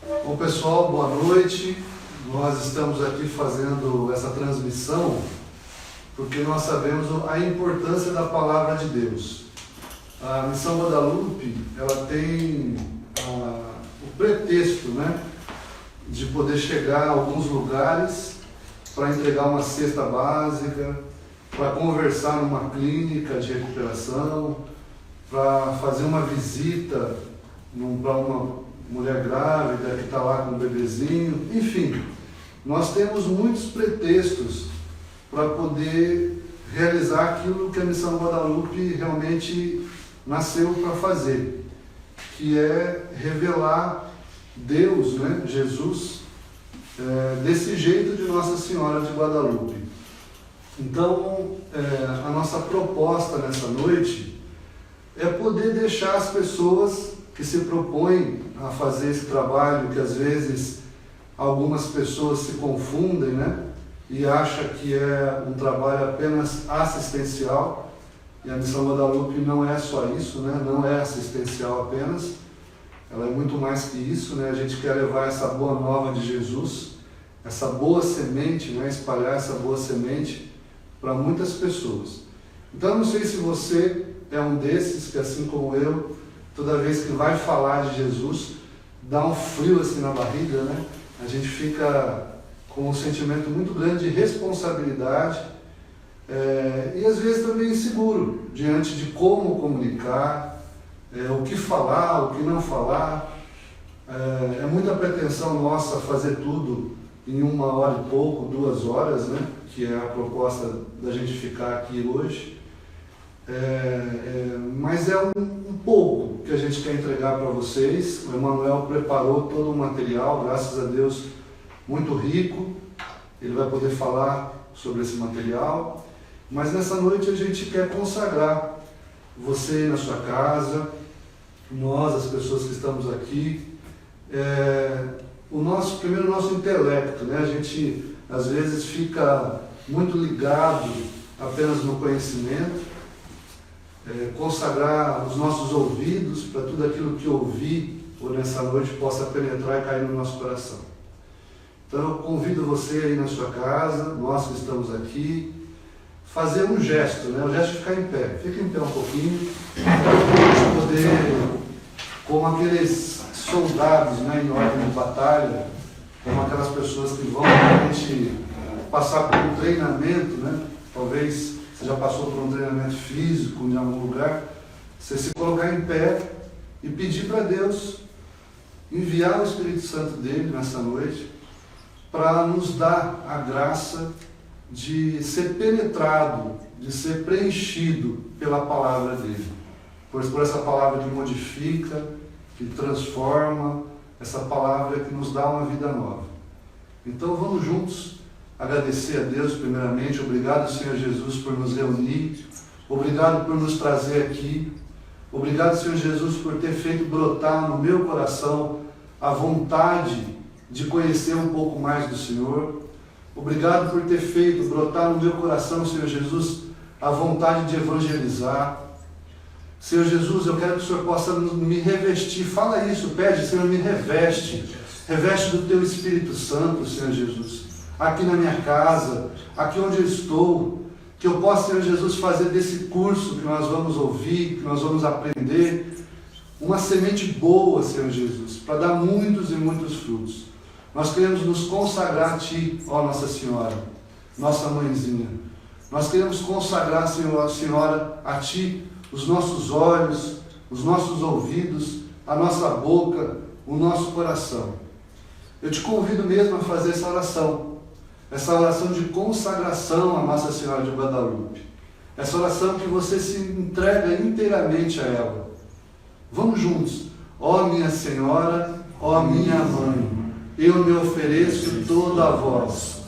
Bom, pessoal, boa noite. Nós estamos aqui fazendo essa transmissão porque nós sabemos a importância da palavra de Deus. A Missão Guadalupe, ela tem o pretexto, de poder chegar a alguns lugares para entregar uma cesta básica, para conversar numa clínica de recuperação, para fazer uma visita para uma mulher grávida que está lá com um bebezinho. Enfim, nós temos muitos pretextos para poder realizar aquilo que a Missão Guadalupe realmente nasceu para fazer, que é revelar Deus, Jesus, desse jeito de Nossa Senhora de Guadalupe. Então, a nossa proposta nessa noite é poder deixar as pessoas que se propõem a fazer esse trabalho, que às vezes algumas pessoas se confundem, e acham que é um trabalho apenas assistencial, e a Missão Guadalupe não é só isso, não é assistencial apenas, ela é muito mais que isso, a gente quer levar essa boa nova de Jesus, essa boa semente, espalhar essa boa semente para muitas pessoas. Então, eu não sei se você é um desses que, assim como eu, toda vez que vai falar de Jesus, dá um frio assim na barriga, A gente fica com um sentimento muito grande de responsabilidade e às vezes também inseguro diante de como comunicar, o que falar, o que não falar. É muita pretensão nossa fazer tudo em 1 hora e pouco, 2 horas, que é a proposta da gente ficar aqui hoje. Mas é um pouco que a gente quer entregar para vocês. O Emanuel preparou todo o material, graças a Deus, muito rico. Ele vai poder falar sobre esse material. Mas nessa noite a gente quer consagrar você na sua casa, nós, as pessoas que estamos aqui, primeiro o nosso intelecto, A gente às vezes fica muito ligado apenas no conhecimento, consagrar os nossos ouvidos para tudo aquilo que ouvir ou nessa noite possa penetrar e cair no nosso coração. Então eu convido você aí na sua casa, nós que estamos aqui, fazer um gesto, o gesto de ficar em pé. Fica em pé um pouquinho, para a gente poder, como aqueles soldados em ordem de batalha, como aquelas pessoas que vão realmente passar por um treinamento, Talvez você já passou por um treinamento físico em algum lugar, você se colocar em pé e pedir para Deus enviar o Espírito Santo dele nessa noite para nos dar a graça de ser penetrado, de ser preenchido pela palavra dele. Por essa palavra que modifica, que transforma, essa palavra que nos dá uma vida nova. Então vamos juntos agradecer a Deus primeiramente. Obrigado, Senhor Jesus, por nos reunir. Obrigado por nos trazer aqui. Obrigado, Senhor Jesus, por ter feito brotar no meu coração a vontade de conhecer um pouco mais do Senhor. Obrigado por ter feito brotar no meu coração, Senhor Jesus, a vontade de evangelizar. Senhor Jesus, eu quero que o Senhor possa me revestir. Fala isso, pede, Senhor, me reveste. Reveste do Teu Espírito Santo, Senhor Jesus. Aqui na minha casa, aqui onde eu estou, que eu possa, Senhor Jesus, fazer desse curso que nós vamos ouvir, que nós vamos aprender, uma semente boa, Senhor Jesus, para dar muitos e muitos frutos. Nós queremos nos consagrar a Ti, ó Nossa Senhora, nossa mãezinha. Nós queremos consagrar, Senhora, a Ti os nossos olhos, os nossos ouvidos, a nossa boca, o nosso coração. Eu te convido mesmo a fazer essa oração de consagração a Nossa Senhora de Guadalupe, essa oração que você se entrega inteiramente a ela. Vamos juntos. Ó minha Senhora, ó minha Mãe, eu me ofereço todo a vós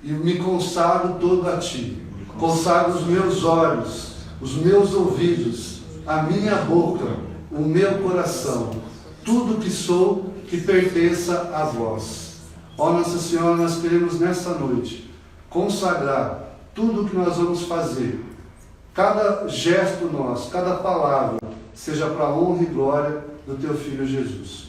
e me consagro todo a Ti. Consagro os meus olhos, os meus ouvidos, a minha boca, o meu coração, tudo que sou que pertença a vós. Ó Nossa Senhora, nós queremos nessa noite consagrar tudo o que nós vamos fazer, cada gesto nosso, cada palavra, seja para a honra e glória do Teu Filho Jesus.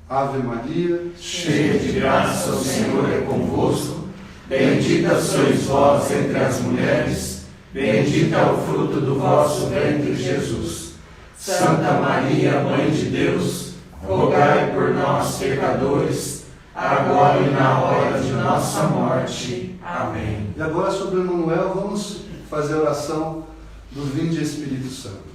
Ave Maria, cheia de graça, o Senhor é convosco. Bendita sois vós entre as mulheres, bendito é o fruto do vosso ventre, Jesus. Santa Maria, Mãe de Deus, rogai por nós, pecadores, agora e na hora de nossa morte. Amém. E agora, sobre Emmanuel, vamos fazer a oração do Vinde Espírito Santo.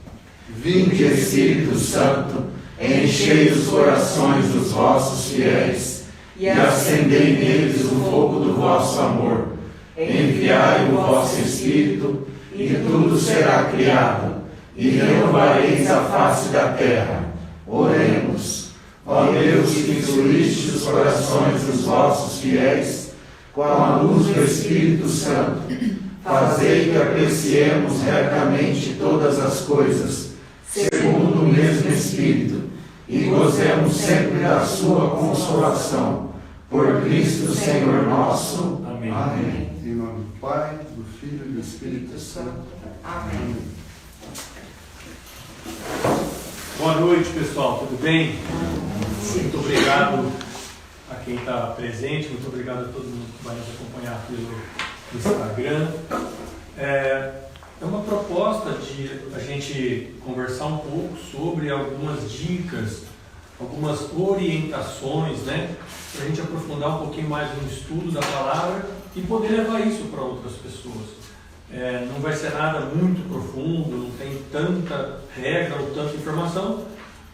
Vinde, Espírito Santo, enchei os corações dos vossos fiéis e acendei neles o fogo do vosso amor. Enviai o vosso Espírito, e tudo será criado, e renovareis a face da terra. Oremos. Ó Deus, que instruíste os corações dos vossos fiéis com a luz do Espírito Santo, fazei que apreciemos retamente todas as coisas, segundo o mesmo Espírito, e gozemos sempre da sua consolação. Por Cristo Senhor nosso. Amém. Amém. Em nome do Pai, do Filho e do Espírito Santo. Amém. Boa noite, pessoal, tudo bem? Muito obrigado a quem está presente, muito obrigado a todo mundo que vai nos acompanhar pelo Instagram. É uma proposta de a gente conversar um pouco sobre algumas dicas, algumas orientações, né? Para a gente aprofundar um pouquinho mais no estudo da palavra e poder levar isso para outras pessoas. Não vai ser nada muito profundo, não tem tanta regra ou tanta informação,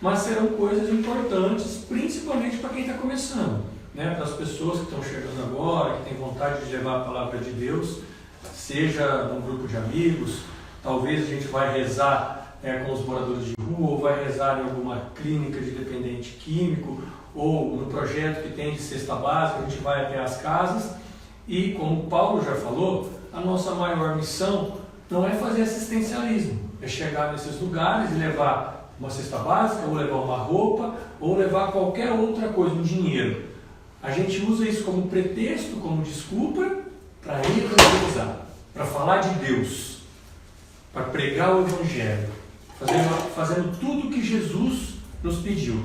mas serão coisas importantes, principalmente para quem está começando, né? Para as pessoas que estão chegando agora, que têm vontade de levar a palavra de Deus, seja num grupo de amigos, talvez a gente vai rezar com os moradores de rua, ou vai rezar em alguma clínica de dependente químico, ou no projeto que tem de cesta básica, a gente vai até as casas, e como o Paulo já falou, a nossa maior missão não é fazer assistencialismo, é chegar nesses lugares e levar uma cesta básica, ou levar uma roupa, ou levar qualquer outra coisa, um dinheiro. A gente usa isso como pretexto, como desculpa, para evangelizar, para falar de Deus, para pregar o Evangelho, fazendo tudo o que Jesus nos pediu.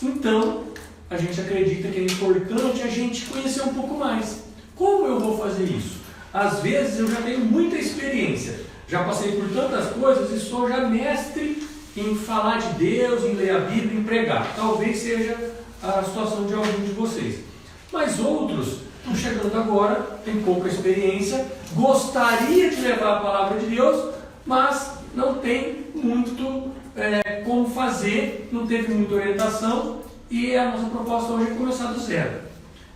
Então, a gente acredita que é importante a gente conhecer um pouco mais. Como eu vou fazer isso? Às vezes eu já tenho muita experiência, já passei por tantas coisas e sou já mestre em falar de Deus, em ler a Bíblia, em pregar. Talvez seja a situação de algum de vocês. Mas outros estão chegando agora, têm pouca experiência, gostaria de levar a palavra de Deus, mas não tem muito como fazer, não teve muita orientação, e a nossa proposta hoje é começar do zero.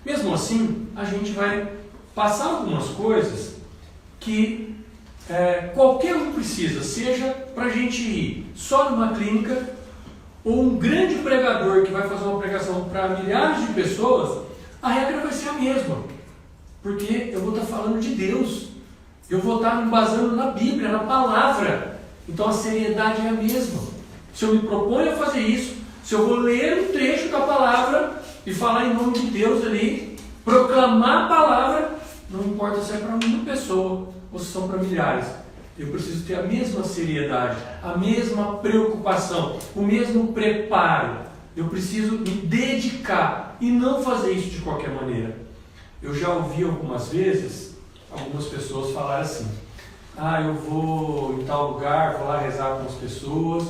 Mesmo assim, a gente vai passar algumas coisas que qualquer um precisa, seja para a gente ir só numa clínica, ou um grande pregador que vai fazer uma pregação para milhares de pessoas, a regra vai ser a mesma, porque eu vou estar falando de Deus, eu vou estar me embasando na Bíblia, na palavra, então a seriedade é a mesma. Se eu me proponho a fazer isso, se eu vou ler um trecho da palavra e falar em nome de Deus ali, proclamar a palavra, não importa se é para uma pessoa ou se são para milhares, eu preciso ter a mesma seriedade, a mesma preocupação, o mesmo preparo. Eu preciso me dedicar e não fazer isso de qualquer maneira. Eu já ouvi algumas vezes algumas pessoas falarem assim: eu vou em tal lugar, vou lá rezar com as pessoas,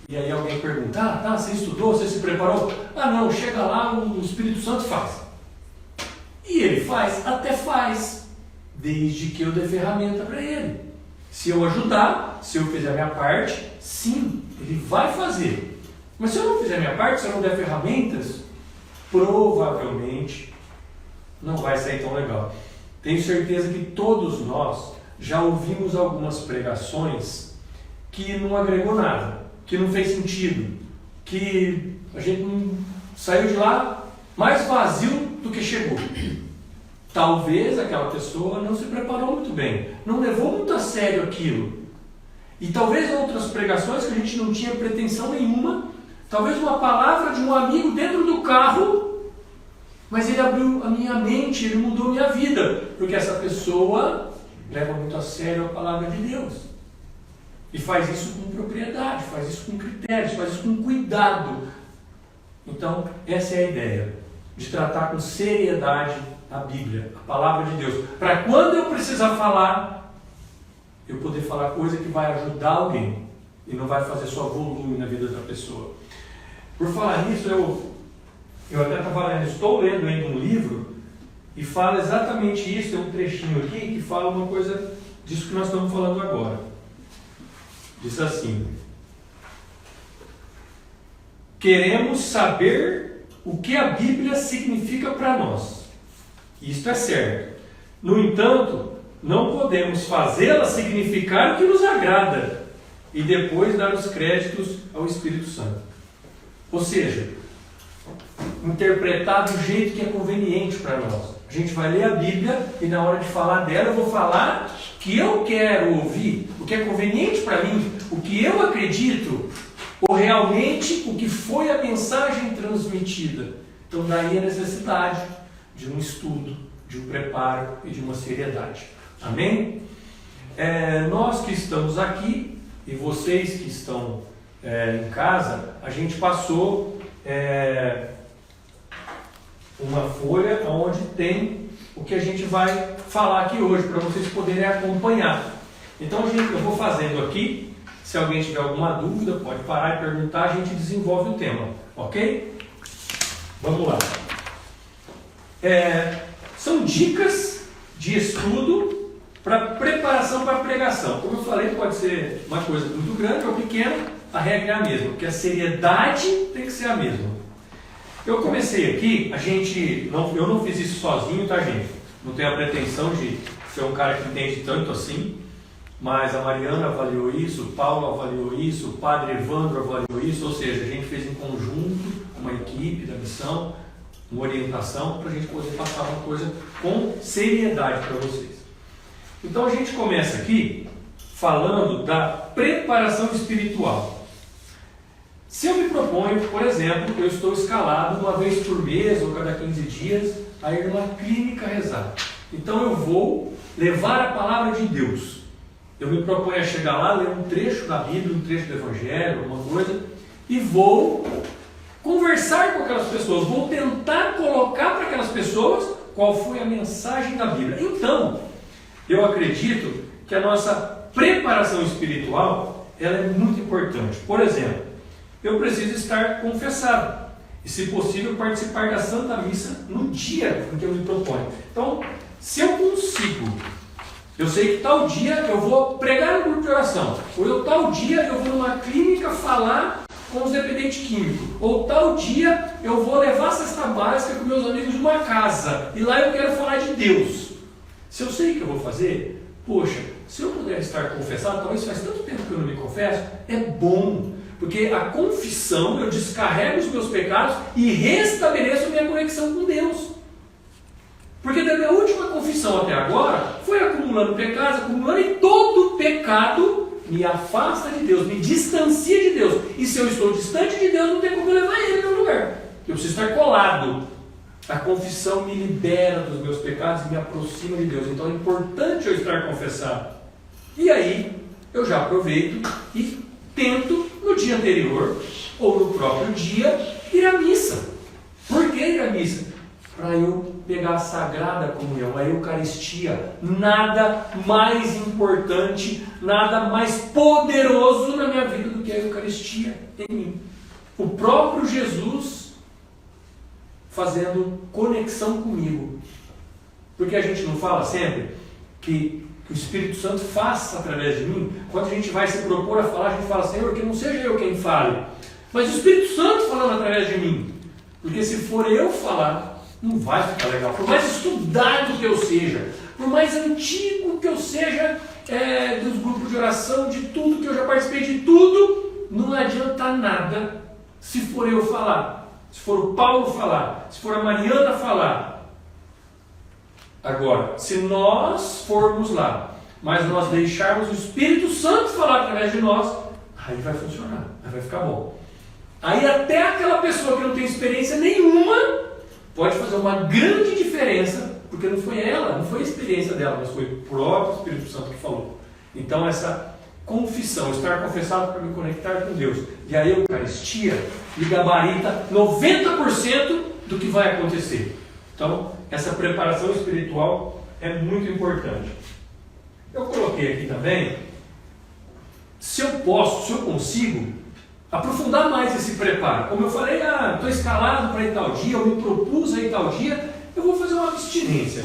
e aí alguém pergunta: você estudou, você se preparou? Não, chega lá, o Espírito Santo faz. E ele faz, até faz, desde que eu dê ferramenta para ele. Se eu ajudar, se eu fizer a minha parte, sim, ele vai fazer. Mas se eu não fizer a minha parte, se eu não der ferramentas, provavelmente não vai sair tão legal. Tenho certeza que todos nós já ouvimos algumas pregações que não agregou nada, que não fez sentido, que a gente não saiu de lá mais vazio do que chegou. Talvez aquela pessoa não se preparou muito bem, não levou muito a sério aquilo. E talvez outras pregações que a gente não tinha pretensão nenhuma, talvez uma palavra de um amigo dentro do carro, mas ele abriu a minha mente, ele mudou a minha vida, porque essa pessoa leva muito a sério a palavra de Deus. E faz isso com propriedade, faz isso com critérios, faz isso com cuidado. Então, essa é a ideia, de tratar com seriedade a Bíblia, a palavra de Deus, para quando eu precisar falar, eu poder falar coisa que vai ajudar alguém e não vai fazer só volume na vida da pessoa. Por falar nisso, eu até estou lendo ainda um livro e fala exatamente isso. Tem um trechinho aqui que fala uma coisa disso que nós estamos falando agora. Diz assim: queremos saber o que a Bíblia significa para nós. Isto é certo. No entanto, não podemos fazê-la significar o que nos agrada e depois dar os créditos ao Espírito Santo. Ou seja, interpretar do jeito que é conveniente para nós. A gente vai ler a Bíblia e na hora de falar dela eu vou falar o que eu quero ouvir, o que é conveniente para mim, o que eu acredito, ou realmente o que foi a mensagem transmitida. Então daí a necessidade de um estudo, de um preparo e de uma seriedade. Amém? Nós que estamos aqui e vocês que estão em casa, a gente passou uma folha onde tem o que a gente vai falar aqui hoje, para vocês poderem acompanhar. Então, eu vou fazendo aqui. Se alguém tiver alguma dúvida, pode parar e perguntar, a gente desenvolve o tema, ok? Vamos lá. São dicas de estudo para preparação para a pregação. Como eu falei, pode ser uma coisa muito grande ou pequena, a regra é a mesma, porque a seriedade tem que ser a mesma. Eu comecei aqui, eu não fiz isso sozinho, tá, gente? Não tenho a pretensão de ser um cara que entende tanto assim, mas a Mariana avaliou isso, o Paulo avaliou isso, o Padre Evandro avaliou isso, ou seja, a gente fez em conjunto, uma equipe da missão, uma orientação, para a gente poder passar uma coisa com seriedade para vocês. Então a gente começa aqui falando da preparação espiritual. Se eu me proponho, por exemplo, eu estou escalado uma vez por mês ou cada 15 dias a ir numa clínica rezar. Então eu vou levar a palavra de Deus. Eu me proponho a chegar lá, ler um trecho da Bíblia, um trecho do Evangelho, alguma coisa, e vou conversar com aquelas pessoas, vou tentar colocar para aquelas pessoas qual foi a mensagem da Bíblia. Então, eu acredito que a nossa preparação espiritual ela é muito importante. Por exemplo, eu preciso estar confessado e, se possível, participar da Santa Missa no dia em que eu me proponho. Então, se eu consigo, eu sei que tal dia eu vou pregar no grupo de oração, ou tal dia eu vou numa clínica falar com os dependentes químicos, ou tal dia eu vou levar a cesta básica com meus amigos de uma casa, e lá eu quero falar de Deus. Se eu sei o que eu vou fazer, poxa, se eu puder estar confessado, talvez faz tanto tempo que eu não me confesso, é bom, porque a confissão, eu descarrego os meus pecados e restabeleço minha conexão com Deus. Porque da minha última confissão até agora, foi acumulando pecados, e todo pecado me afasta de Deus, me distancia de Deus. E se eu estou distante de Deus, não tem como eu levar ele no lugar. Eu preciso estar colado. A confissão me libera dos meus pecados e me aproxima de Deus. Então é importante eu estar confessado. E aí, eu já aproveito e tento, no dia anterior, ou no próprio dia, ir à missa. Por que ir à missa? Para eu pegar a Sagrada Comunhão, a Eucaristia. Nada mais importante, nada mais poderoso na minha vida do que a Eucaristia em mim. O próprio Jesus fazendo conexão comigo. Porque a gente não fala sempre que o Espírito Santo faça através de mim? Quando a gente vai se propor a falar, a gente fala, Senhor, que não seja eu quem fale, mas o Espírito Santo falando através de mim. Porque se for eu falar, não vai ficar legal. Por mais estudado que eu seja, por mais antigo que eu seja dos grupos de oração, de tudo que eu já participei, de tudo, não adianta nada se for eu falar. Se for o Paulo falar, se for a Mariana falar. Agora, se nós formos lá, mas nós deixarmos o Espírito Santo falar através de nós, aí vai funcionar, aí vai ficar bom. Aí até aquela pessoa que não tem experiência nenhuma pode fazer uma grande diferença, porque não foi ela, não foi a experiência dela, mas foi o próprio Espírito Santo que falou. Então essa confissão, estar confessado para me conectar com Deus. E a Eucaristia me gabarita 90% do que vai acontecer. Então, essa preparação espiritual é muito importante. Eu coloquei aqui também, se eu consigo aprofundar mais esse preparo. Como eu falei, estou escalado para ir tal dia, eu me propus a ir tal dia, eu vou fazer uma abstinência.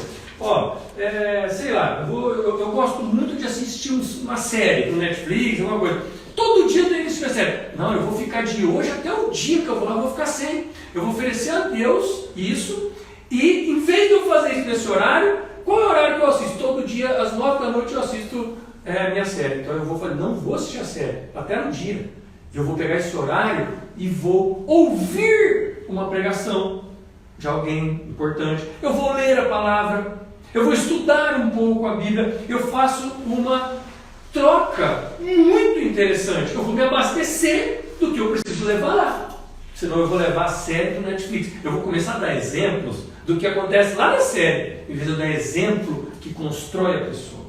Sei lá, eu gosto muito de assistir uma série no Netflix, alguma coisa. Todo dia eu tenho que assistir a série. Não, eu vou ficar de hoje até o dia que eu vou lá, eu vou ficar sem. Eu vou oferecer a Deus isso, e em vez de eu fazer isso nesse horário, qual é o horário que eu assisto? Todo dia, às 9 da noite, eu assisto minha série. Então eu vou falar, não vou assistir a série, até no dia. Eu vou pegar esse horário e vou ouvir uma pregação de alguém importante. Eu vou ler a palavra. Eu vou estudar um pouco a Bíblia. Eu faço uma troca muito interessante. Eu vou me abastecer do que eu preciso levar lá. Senão eu vou levar a série do Netflix. Eu vou começar a dar exemplos do que acontece lá na série, em vez de eu dar exemplo que constrói a pessoa.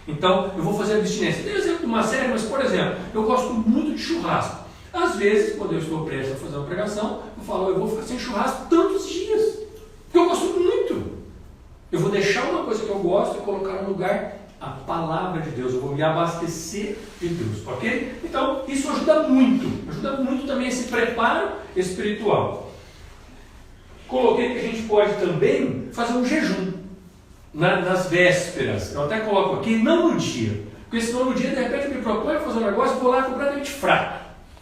Então, eu vou fazer abstinência. Tem exemplo de uma série, mas, por exemplo, eu gosto muito de churrasco. Às vezes, quando eu estou prestes a fazer uma pregação, eu falo, eu vou ficar sem churrasco tantos dias. Porque eu gosto muito. Eu vou deixar uma coisa que eu gosto e colocar no lugar a palavra de Deus. Eu vou me abastecer de Deus, ok? Então, isso ajuda muito. Ajuda muito também esse preparo espiritual. Coloquei que a gente pode também fazer um jejum nas vésperas. Eu até coloco aqui, não no dia. Porque senão no dia, de repente, eu me proponho a fazer um negócio e vou lá completamente fraco.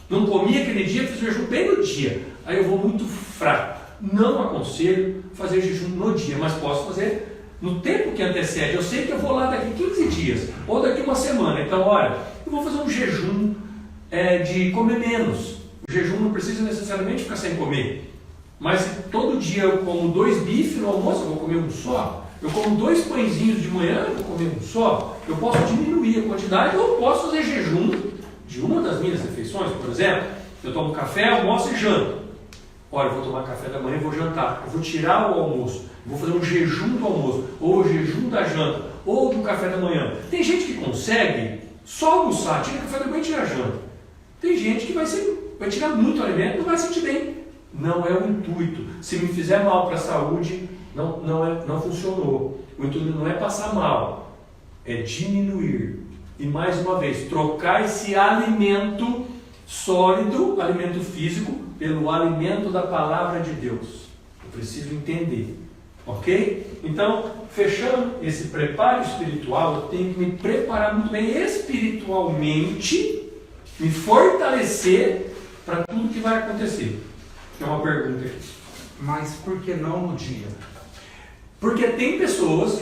Não comi aquele dia, fiz o jejum bem no dia. Aí eu vou muito fraco. Não aconselho fazer jejum no dia, mas posso fazer no tempo que antecede. Eu sei que eu vou lá daqui 15 dias, ou daqui uma semana. Então, olha, eu vou fazer um jejum de comer menos. O jejum não precisa necessariamente ficar sem comer. Mas se todo dia eu como 2 bifes no almoço, eu vou comer um só. Eu como 2 pãezinhos de manhã, eu vou comer um só. Eu posso diminuir a quantidade, ou posso fazer jejum de uma das minhas refeições. Por exemplo, eu tomo café, almoço e janto. Olha, eu vou tomar café da manhã e vou jantar. Eu vou tirar o almoço. Eu vou fazer um jejum do almoço, ou o jejum da janta, ou do café da manhã. Tem gente que consegue só almoçar, tira café da manhã e tira a janta. Tem gente que vai tirar muito alimento e não vai sentir bem. Não é o intuito. Se me fizer mal para a saúde, não funcionou. O intuito não é passar mal, é diminuir. E mais uma vez, trocar esse alimento sólido, alimento físico, pelo alimento da palavra de Deus. Eu preciso entender. Ok? Então, fechando esse preparo espiritual, eu tenho que me preparar muito bem espiritualmente, me fortalecer para tudo que vai acontecer. É uma pergunta aqui. Mas por que não no dia? Porque tem pessoas,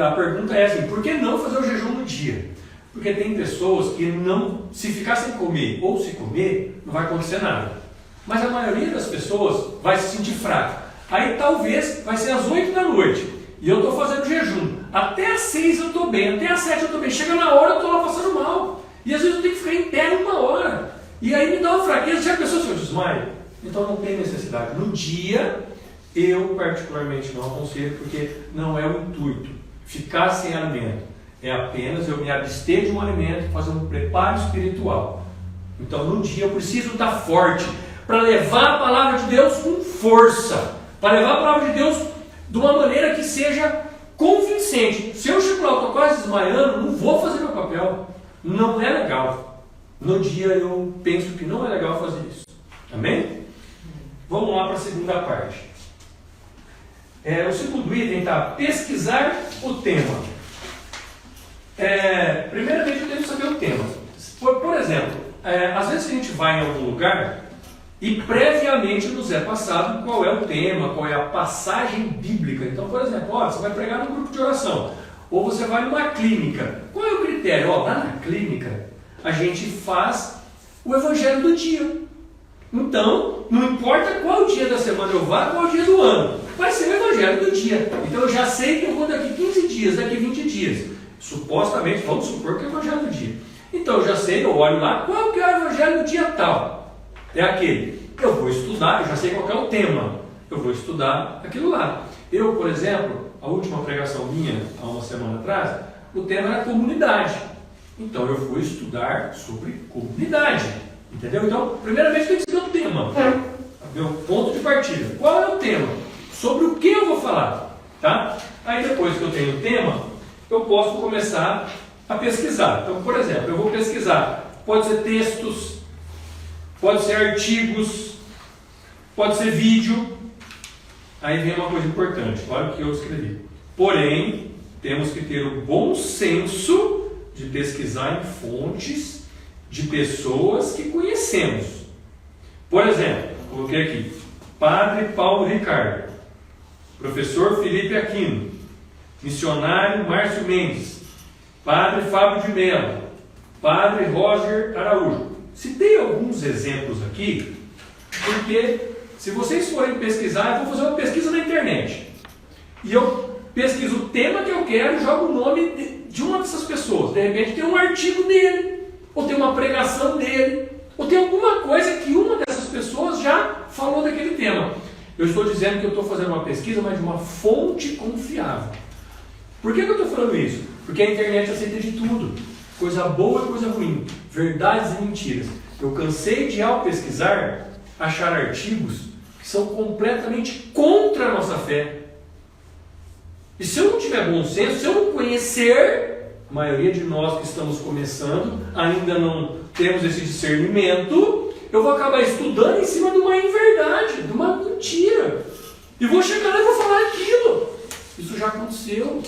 a pergunta é assim, por que não fazer o jejum no dia? Porque tem pessoas que não, se ficar sem comer ou se comer, não vai acontecer nada. Mas a maioria das pessoas vai se sentir fraca. Aí talvez vai ser às 8 da noite e eu estou fazendo jejum. Até às 6 eu estou bem, até às 7 eu estou bem. Chega na hora eu estou lá passando mal. E às vezes eu tenho que ficar em pé 1 hora. E aí me dá uma fraqueza. Já pensou se eu desmaio? Então não tem necessidade. No dia, eu particularmente não aconselho, porque não é o intuito. Ficar sem alimento. É apenas eu me abster de um alimento, fazer um preparo espiritual. Então no dia eu preciso estar forte para levar a palavra de Deus com força. Para levar a palavra de Deus de uma maneira que seja convincente. Se eu chego lá, estou quase desmaiando, não vou fazer meu papel. Não é legal. No dia eu penso que não é legal fazer isso. Amém? Vamos lá para a segunda parte. O segundo item está pesquisar o tema. Primeiramente eu tenho que saber o tema. Por exemplo, às vezes a gente vai em algum lugar e previamente nos é passado qual é o tema, qual é a passagem bíblica. Então, por exemplo, você vai pregar num grupo de oração, ou você vai numa clínica. Qual é o critério? Lá na clínica, a gente faz o evangelho do dia. Então, não importa qual dia da semana eu vá, qual dia do ano, vai ser o evangelho do dia. Então eu já sei que eu vou daqui 15 dias, daqui 20 dias. Supostamente, vamos supor que é o evangelho do dia. Então eu já sei, eu olho lá, qual que é o evangelho do dia tal? É aquele. Eu vou estudar, eu já sei qual é o tema. Eu vou estudar aquilo lá. Eu, por exemplo, a última pregação minha, há uma semana atrás, o tema era comunidade. Então eu vou estudar sobre comunidade. Entendeu? Então, primeiramente tem que ser o tema. Meu ponto de partida. Qual é o tema? Sobre o que eu vou falar? Tá? Aí depois que eu tenho o tema, eu posso começar a pesquisar. Então, por exemplo, eu vou pesquisar. Pode ser textos, pode ser artigos, pode ser vídeo. Aí vem uma coisa importante. Olha o que eu escrevi. Porém, temos que ter o bom senso de pesquisar em fontes de pessoas que conhecemos. Por exemplo, coloquei aqui, Padre Paulo Ricardo, Professor Felipe Aquino, Missionário Márcio Mendes, Padre Fábio de Mello, Padre Roger Araújo. Citei alguns exemplos aqui, porque se vocês forem pesquisar, eu vou fazer uma pesquisa na internet. E eu pesquiso o tema que eu quero e jogo o nome de uma dessas pessoas. De repente tem um artigo dele, ou tem uma pregação dele, ou tem alguma coisa que uma dessas pessoas já falou daquele tema. Eu estou dizendo que eu estou fazendo uma pesquisa, mas de uma fonte confiável. Por que eu estou falando isso? Porque a internet aceita de tudo. Coisa boa e coisa ruim. Verdades e mentiras. Eu cansei de, ao pesquisar, achar artigos que são completamente contra a nossa fé. E se eu não tiver bom senso, se eu não conhecer, a maioria de nós que estamos começando, ainda não temos esse discernimento, eu vou acabar estudando em cima de uma inverdade, de uma mentira. E vou chegar lá e vou falar aquilo. Isso já aconteceu.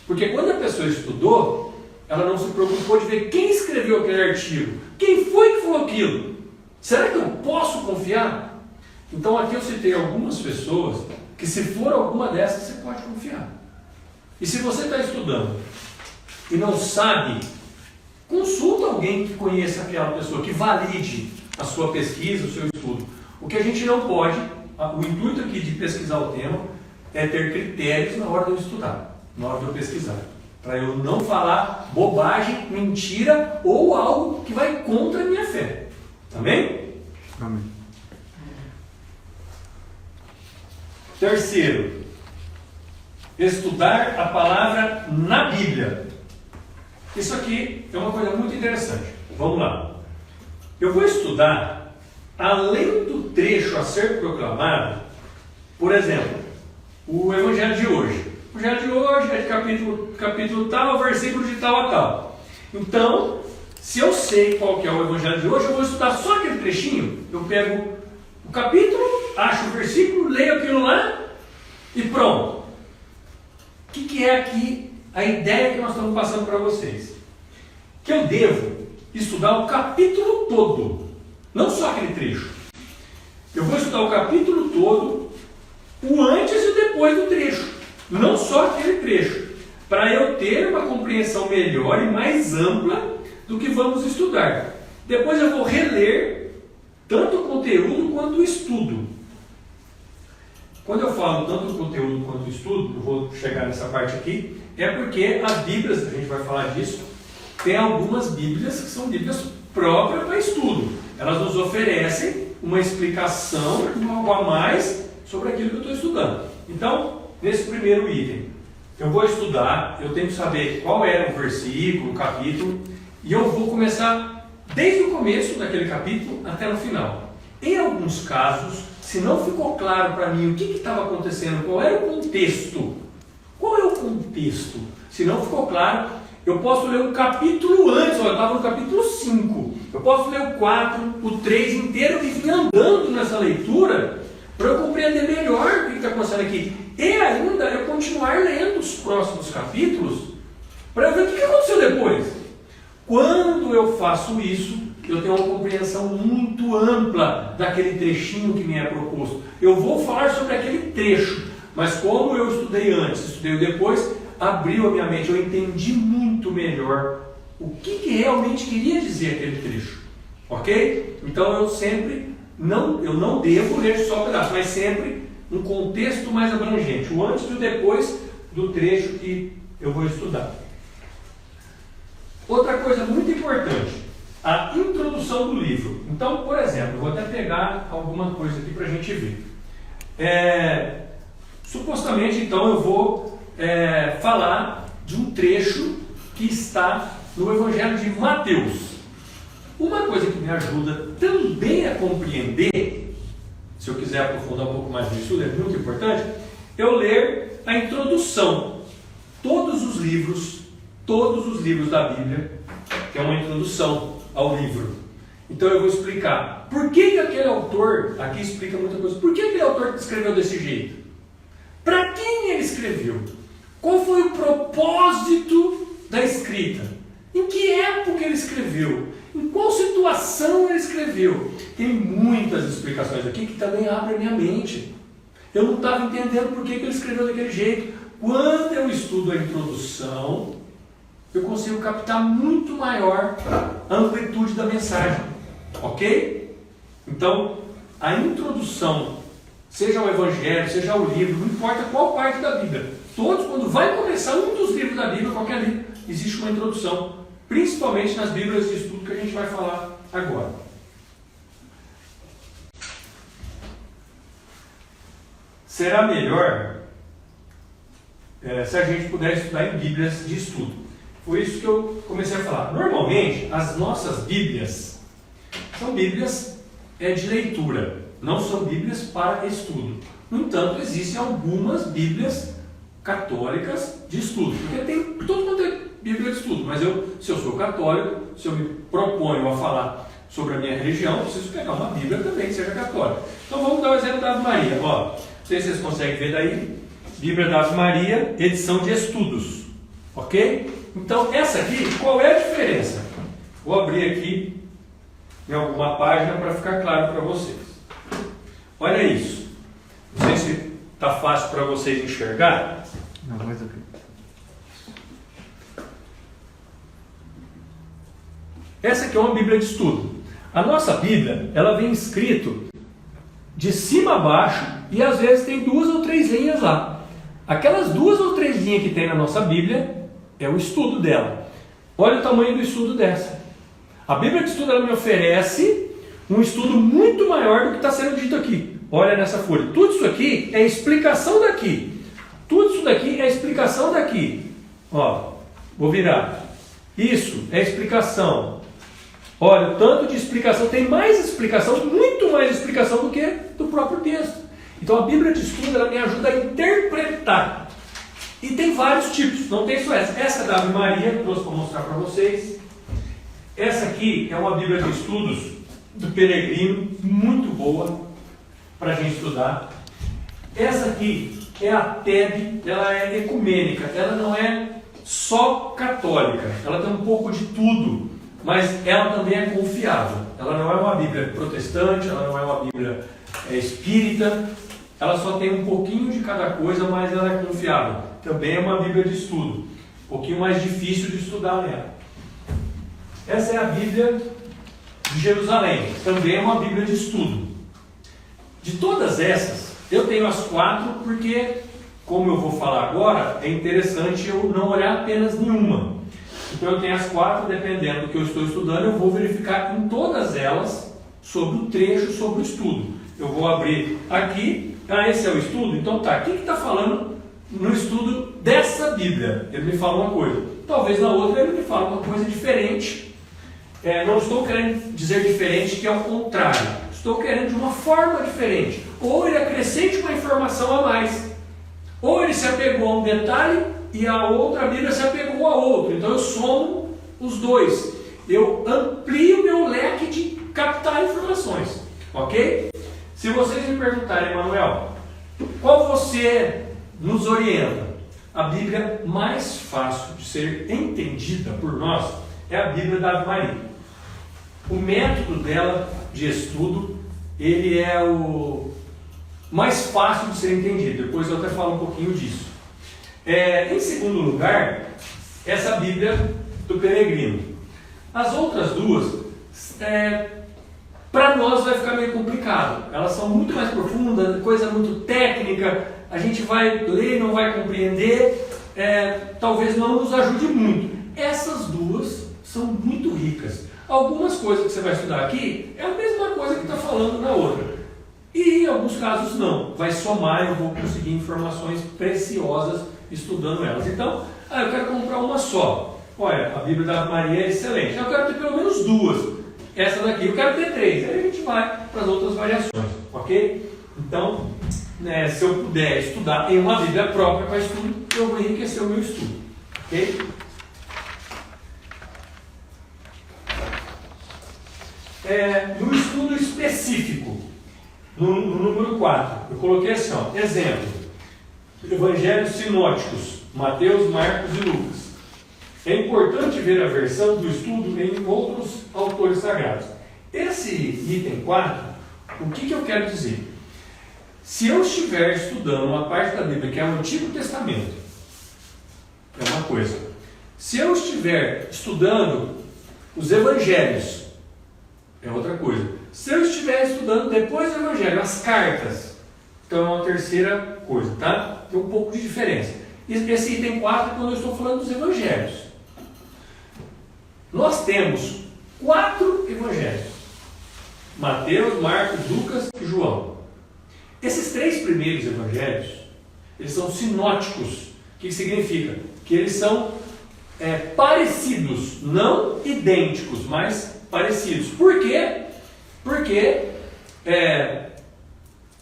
Porque quando a pessoa estudou, ela não se preocupou de ver quem escreveu aquele artigo. Quem foi que falou aquilo? Será que eu posso confiar? Então aqui eu citei algumas pessoas que, se for alguma dessas, você pode confiar. E se você está estudando e não sabe, consulta alguém que conheça aquela pessoa, que valide a sua pesquisa, o seu estudo. O que a gente não pode, o intuito aqui de pesquisar o tema, é ter critérios na hora de eu estudar, na hora de eu pesquisar. Para eu não falar bobagem, mentira ou algo que vai contra a minha fé. Amém? Amém. Terceiro, estudar a palavra na Bíblia. Isso aqui é uma coisa muito interessante. Vamos lá. Eu vou estudar, além do trecho a ser proclamado, por exemplo, o Evangelho de hoje. O Evangelho de hoje é de capítulo tal, versículo de tal a tal. Então, se eu sei qual que é o Evangelho de hoje, eu vou estudar só aquele trechinho. Eu pego o capítulo, acho o versículo, leio aquilo lá e pronto. O que é aqui a ideia que nós estamos passando para vocês? Que eu devo estudar o capítulo todo, não só aquele trecho. Eu vou estudar o capítulo todo, o antes e o depois do trecho, não só aquele trecho, para eu ter uma compreensão melhor e mais ampla do que vamos estudar. Depois eu vou reler tanto o conteúdo quanto o estudo. Quando eu falo tanto o conteúdo quanto o estudo, eu vou chegar nessa parte aqui, é porque as Bíblias, a gente vai falar disso, tem algumas Bíblias que são Bíblias próprias para estudo. Elas nos oferecem uma explicação, algo a mais sobre aquilo que eu estou estudando. Então, nesse primeiro item, eu vou estudar, eu tenho que saber qual era o versículo, o capítulo, e eu vou começar desde o começo daquele capítulo até no final. Em alguns casos, se não ficou claro para mim o que estava acontecendo, qual era o contexto, qual é o contexto? Se não ficou claro, eu posso ler um capítulo antes, eu estava no capítulo 5, eu posso ler o 4, o 3 inteiro e vir andando nessa leitura para eu compreender melhor o que está acontecendo aqui. E ainda eu continuar lendo os próximos capítulos para eu ver o que aconteceu depois. Quando eu faço isso, eu tenho uma compreensão muito ampla daquele trechinho que me é proposto. Eu vou falar sobre aquele trecho, mas como eu estudei antes, estudei depois, abriu a minha mente, eu entendi muito melhor o que realmente queria dizer aquele trecho. Ok? Então eu não devo ler só um pedaço, mas sempre um contexto mais abrangente, o antes e o depois do trecho que eu vou estudar. Outra coisa muito importante, a introdução do livro. Então, por exemplo, eu vou até pegar alguma coisa aqui para a gente ver. Supostamente, então, eu vou falar de um trecho que está no Evangelho de Mateus. Uma coisa que me ajuda também a compreender, se eu quiser aprofundar um pouco mais nisso, é muito importante, eu ler a introdução. Todos os livros da Bíblia, que é uma introdução ao livro. Então eu vou explicar por que aquele autor, aqui explica muita coisa, por que aquele autor escreveu desse jeito? Para quem ele escreveu? Qual foi o propósito da escrita? Em que época ele escreveu? Em qual situação ele escreveu? Tem muitas explicações aqui que também abrem a minha mente. Eu não estava entendendo por que ele escreveu daquele jeito. Quando eu estudo a introdução, eu consigo captar muito maior a amplitude da mensagem. Ok? Então, a introdução, seja o Evangelho, seja o livro, não importa qual parte da Bíblia. Todos, quando vai começar um dos livros da Bíblia, qualquer livro, existe uma introdução. Principalmente nas Bíblias de estudo que a gente vai falar agora. Será melhor se a gente puder estudar em Bíblias de estudo. Foi isso que eu comecei a falar. Normalmente, as nossas Bíblias são Bíblias de leitura, não são Bíblias para estudo. No entanto, existem algumas Bíblias católicas de estudo, porque tem todo mundo tem Bíblia de estudo, mas se eu sou católico, se eu me proponho a falar sobre a minha religião, eu preciso pegar uma Bíblia também que seja católica. Então vamos dar o exemplo da Ave Maria. Ó, não sei se vocês conseguem ver daí, Bíblia da Ave Maria, edição de estudos, ok? Então essa aqui, qual é a diferença? Vou abrir aqui em alguma página para ficar claro para vocês. Olha isso. Não sei se está fácil para vocês enxergar. Não, mas ok. Essa aqui é uma Bíblia de estudo. A nossa Bíblia, ela vem escrito de cima a baixo e às vezes tem 2 ou 3 linhas lá. Aquelas 2 ou 3 linhas que tem na nossa Bíblia é o estudo dela. Olha o tamanho do estudo dessa. A Bíblia de estudo ela me oferece um estudo muito maior do que está sendo dito aqui. Olha nessa folha. Tudo isso aqui é explicação daqui. Tudo isso daqui é explicação daqui. Ó, vou virar. Isso é explicação. Olha, o tanto de explicação, tem mais explicação, muito mais explicação do que do próprio texto. Então a Bíblia de estudo ela me ajuda a interpretar. E tem vários tipos, não tem só essa. Essa é da Ave Maria, que eu trouxe para mostrar para vocês. Essa aqui é uma Bíblia de estudos do Peregrino, muito boa para a gente estudar. Essa aqui é a TEB, ela é ecumênica, ela não é só católica, ela tem um pouco de tudo, mas ela também é confiável. Ela não é uma Bíblia protestante, ela não é uma Bíblia espírita, ela só tem um pouquinho de cada coisa, mas ela é confiável. Também é uma Bíblia de estudo, um pouquinho mais difícil de estudar nela. Essa é a Bíblia de Jerusalém, também é uma Bíblia de estudo. De todas essas, eu tenho as 4 porque, como eu vou falar agora, é interessante eu não olhar apenas nenhuma. Então eu tenho as 4, dependendo do que eu estou estudando, eu vou verificar em todas elas sobre o trecho, sobre o estudo. Eu vou abrir aqui, esse é o estudo, então tá, o que está falando no estudo dessa Bíblia? Ele me fala uma coisa, talvez na outra ele me fala uma coisa diferente. Não estou querendo dizer diferente, que é o contrário. Estou querendo de uma forma diferente. Ou ele acrescente uma informação a mais. Ou ele se apegou a um detalhe e a outra Bíblia se apegou a outro. Então eu somo os dois. Eu amplio meu leque de captar informações. Ok? Se vocês me perguntarem, Manuel, qual você nos orienta? A Bíblia mais fácil de ser entendida por nós é a Bíblia da Ave Maria. O método dela de estudo, ele é o mais fácil de ser entendido. Depois eu até falo um pouquinho disso. Em segundo lugar, essa Bíblia do Peregrino. As outras duas, para nós vai ficar meio complicado. Elas são muito mais profundas, coisa muito técnica. A gente vai ler e não vai compreender. Talvez não nos ajude muito. Essas duas são muito ricas. Algumas coisas que você vai estudar aqui é a mesma coisa que está falando na outra. E em alguns casos não. Vai somar e eu vou conseguir informações preciosas estudando elas. Então, eu quero comprar uma só. olha, a Bíblia da Maria é excelente. Eu quero ter pelo menos 2. Essa daqui eu quero ter 3. Aí a gente vai para as outras variações, ok? Então, né, se eu puder estudar em uma Bíblia própria para estudo, eu vou enriquecer o meu estudo, ok? No estudo específico, no número 4, eu coloquei assim, ó, exemplo, evangelhos sinóticos, Mateus, Marcos e Lucas. É importante ver a versão do estudo em outros autores sagrados. Esse item 4, o que eu quero dizer? Se eu estiver estudando uma parte da Bíblia que é o Antigo Testamento, é uma coisa. Se eu estiver estudando os evangelhos, é outra coisa. Se eu estiver estudando depois do Evangelho, as cartas, então é uma terceira coisa, tá? Tem um pouco de diferença. Esse item 4 é quando eu estou falando dos Evangelhos. Nós temos 4 Evangelhos: Mateus, Marcos, Lucas e João. Esses 3 primeiros Evangelhos, eles são sinóticos. O que significa? Que eles são parecidos, não idênticos, mas parecidos. Por quê? Porque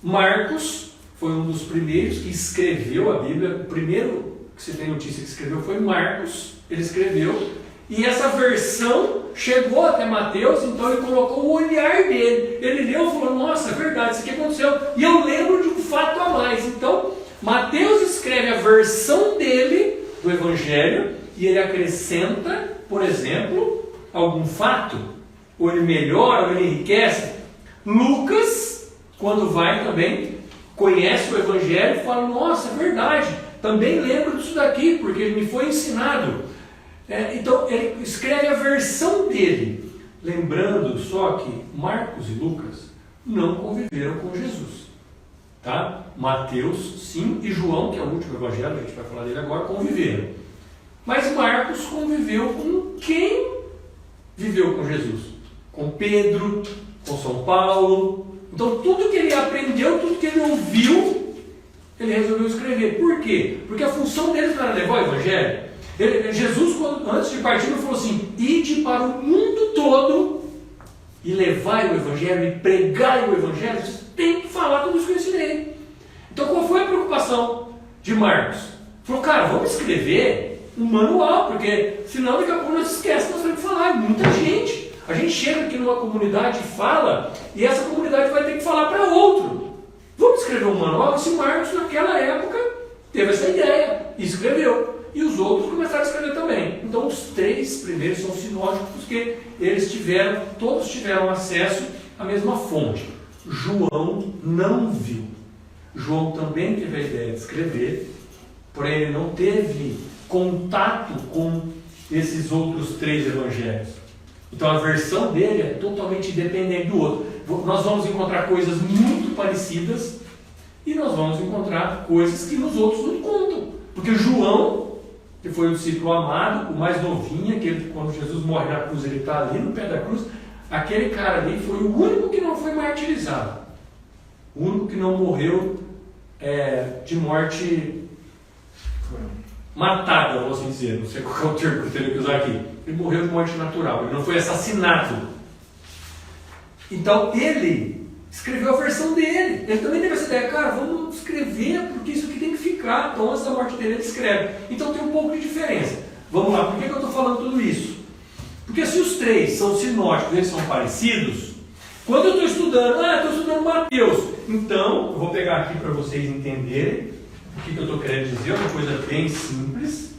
Marcos foi um dos primeiros que escreveu a Bíblia. O primeiro que você tem notícia que escreveu foi Marcos. Ele escreveu, e essa versão chegou até Mateus, então ele colocou o olhar dele. Ele leu e falou, nossa, é verdade, isso aqui aconteceu. E eu lembro de um fato a mais. Então, Mateus escreve a versão dele do Evangelho, e ele acrescenta, por exemplo, algum fato, ou ele melhora, ou ele enriquece. Lucas, quando vai também, conhece o Evangelho e fala, nossa, é verdade, também lembro disso daqui, porque me foi ensinado. Então, ele escreve a versão dele, lembrando só que Marcos e Lucas não conviveram com Jesus. Tá? Mateus, sim, e João, que é o último Evangelho, a gente vai falar dele agora, conviveram. Mas Marcos conviveu com quem viveu com Jesus? Com Pedro, com São Paulo. Então tudo que ele aprendeu, tudo que ele ouviu, ele resolveu escrever. Por quê? Porque a função dele não era levar o Evangelho. Jesus, antes de partir, ele falou assim, ide para o mundo todo e levai o Evangelho e pregai o Evangelho. Você tem que falar tudo isso que eu ensinei. Então qual foi a preocupação de Marcos? Falou, cara, vamos escrever um manual, porque senão daqui a pouco nós esquecemos, nós temos que falar. Muita gente. A gente chega aqui numa comunidade e fala, e essa comunidade vai ter que falar para outro. Vamos escrever um manual? Esse Marcos, naquela época, teve essa ideia e escreveu. E os outros começaram a escrever também. Então os 3 primeiros são sinóticos, porque todos tiveram acesso à mesma fonte. João não viu. João também teve a ideia de escrever, porém ele não teve contato com esses outros 3 evangelhos. Então a versão dele é totalmente independente do outro. Nós vamos encontrar coisas muito parecidas e nós vamos encontrar coisas que nos outros não contam. Porque João, que foi o discípulo amado, o mais novinho, que quando Jesus morre na cruz, ele está ali no pé da cruz, aquele cara ali foi o único que não foi martirizado. O único que não morreu de morte matada, vamos assim dizer, não sei qual é o termo que eu teria que usar aqui. Ele morreu de morte natural, ele não foi assassinado. Então ele escreveu a versão dele. Ele também teve essa ideia, cara, vamos escrever, porque isso aqui tem que ficar. Então antes da morte dele ele escreve. Então tem um pouco de diferença. Vamos lá, por que eu estou falando tudo isso? Porque se os 3 são sinóticos, eles são parecidos, quando eu estou estudando, estou estudando Mateus, então eu vou pegar aqui para vocês entenderem o que eu estou querendo dizer, uma coisa bem simples.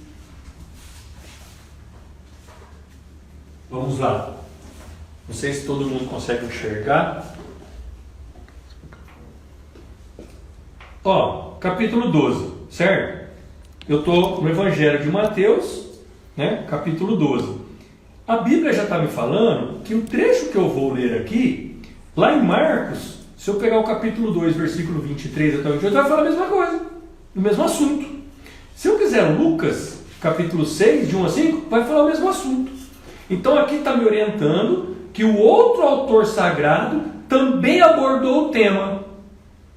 Vamos lá. Não sei se todo mundo consegue enxergar. Capítulo 12, certo? Eu estou no Evangelho de Mateus, né? Capítulo 12. A Bíblia já está me falando que o trecho que eu vou ler aqui, lá em Marcos, se eu pegar o capítulo 2, versículo 23 até o 28, vai falar a mesma coisa, o mesmo assunto. Se eu quiser Lucas, capítulo 6, de 1 a 5, vai falar o mesmo assunto. Então aqui está me orientando que o outro autor sagrado também abordou o tema.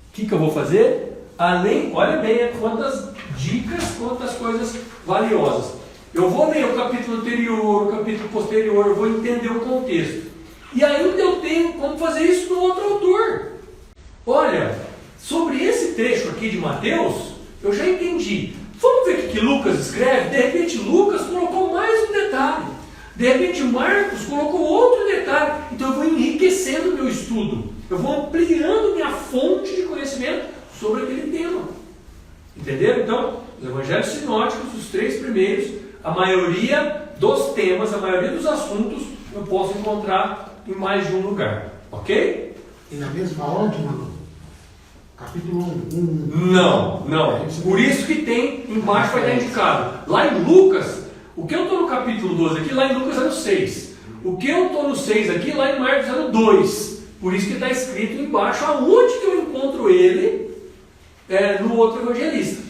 O que eu vou fazer? Olha bem quantas dicas, quantas coisas valiosas. Eu vou ler o capítulo anterior, o capítulo posterior, eu vou entender o contexto. E ainda eu tenho como fazer isso no outro autor. Olha, sobre esse trecho aqui de Mateus, eu já entendi. Vamos ver o que Lucas escreve? De repente Lucas colocou mais um detalhe. De repente Marcos colocou outro detalhe. Então eu vou enriquecendo o meu estudo. Eu vou ampliando minha fonte de conhecimento sobre aquele tema. Entenderam? Então, os evangelhos sinóticos, os 3 primeiros, a maioria dos temas, a maioria dos assuntos, eu posso encontrar em mais de um lugar. Ok? E na mesma ordem, mano? Capítulo 1. Não. Por isso que tem, embaixo vai estar indicado. Lá em Lucas, o que eu estou no capítulo 12 aqui, lá em Lucas é no 6. O que eu estou no 6 aqui, lá em Marcos é no 2. Por isso que está escrito embaixo aonde que eu encontro ele no outro evangelista.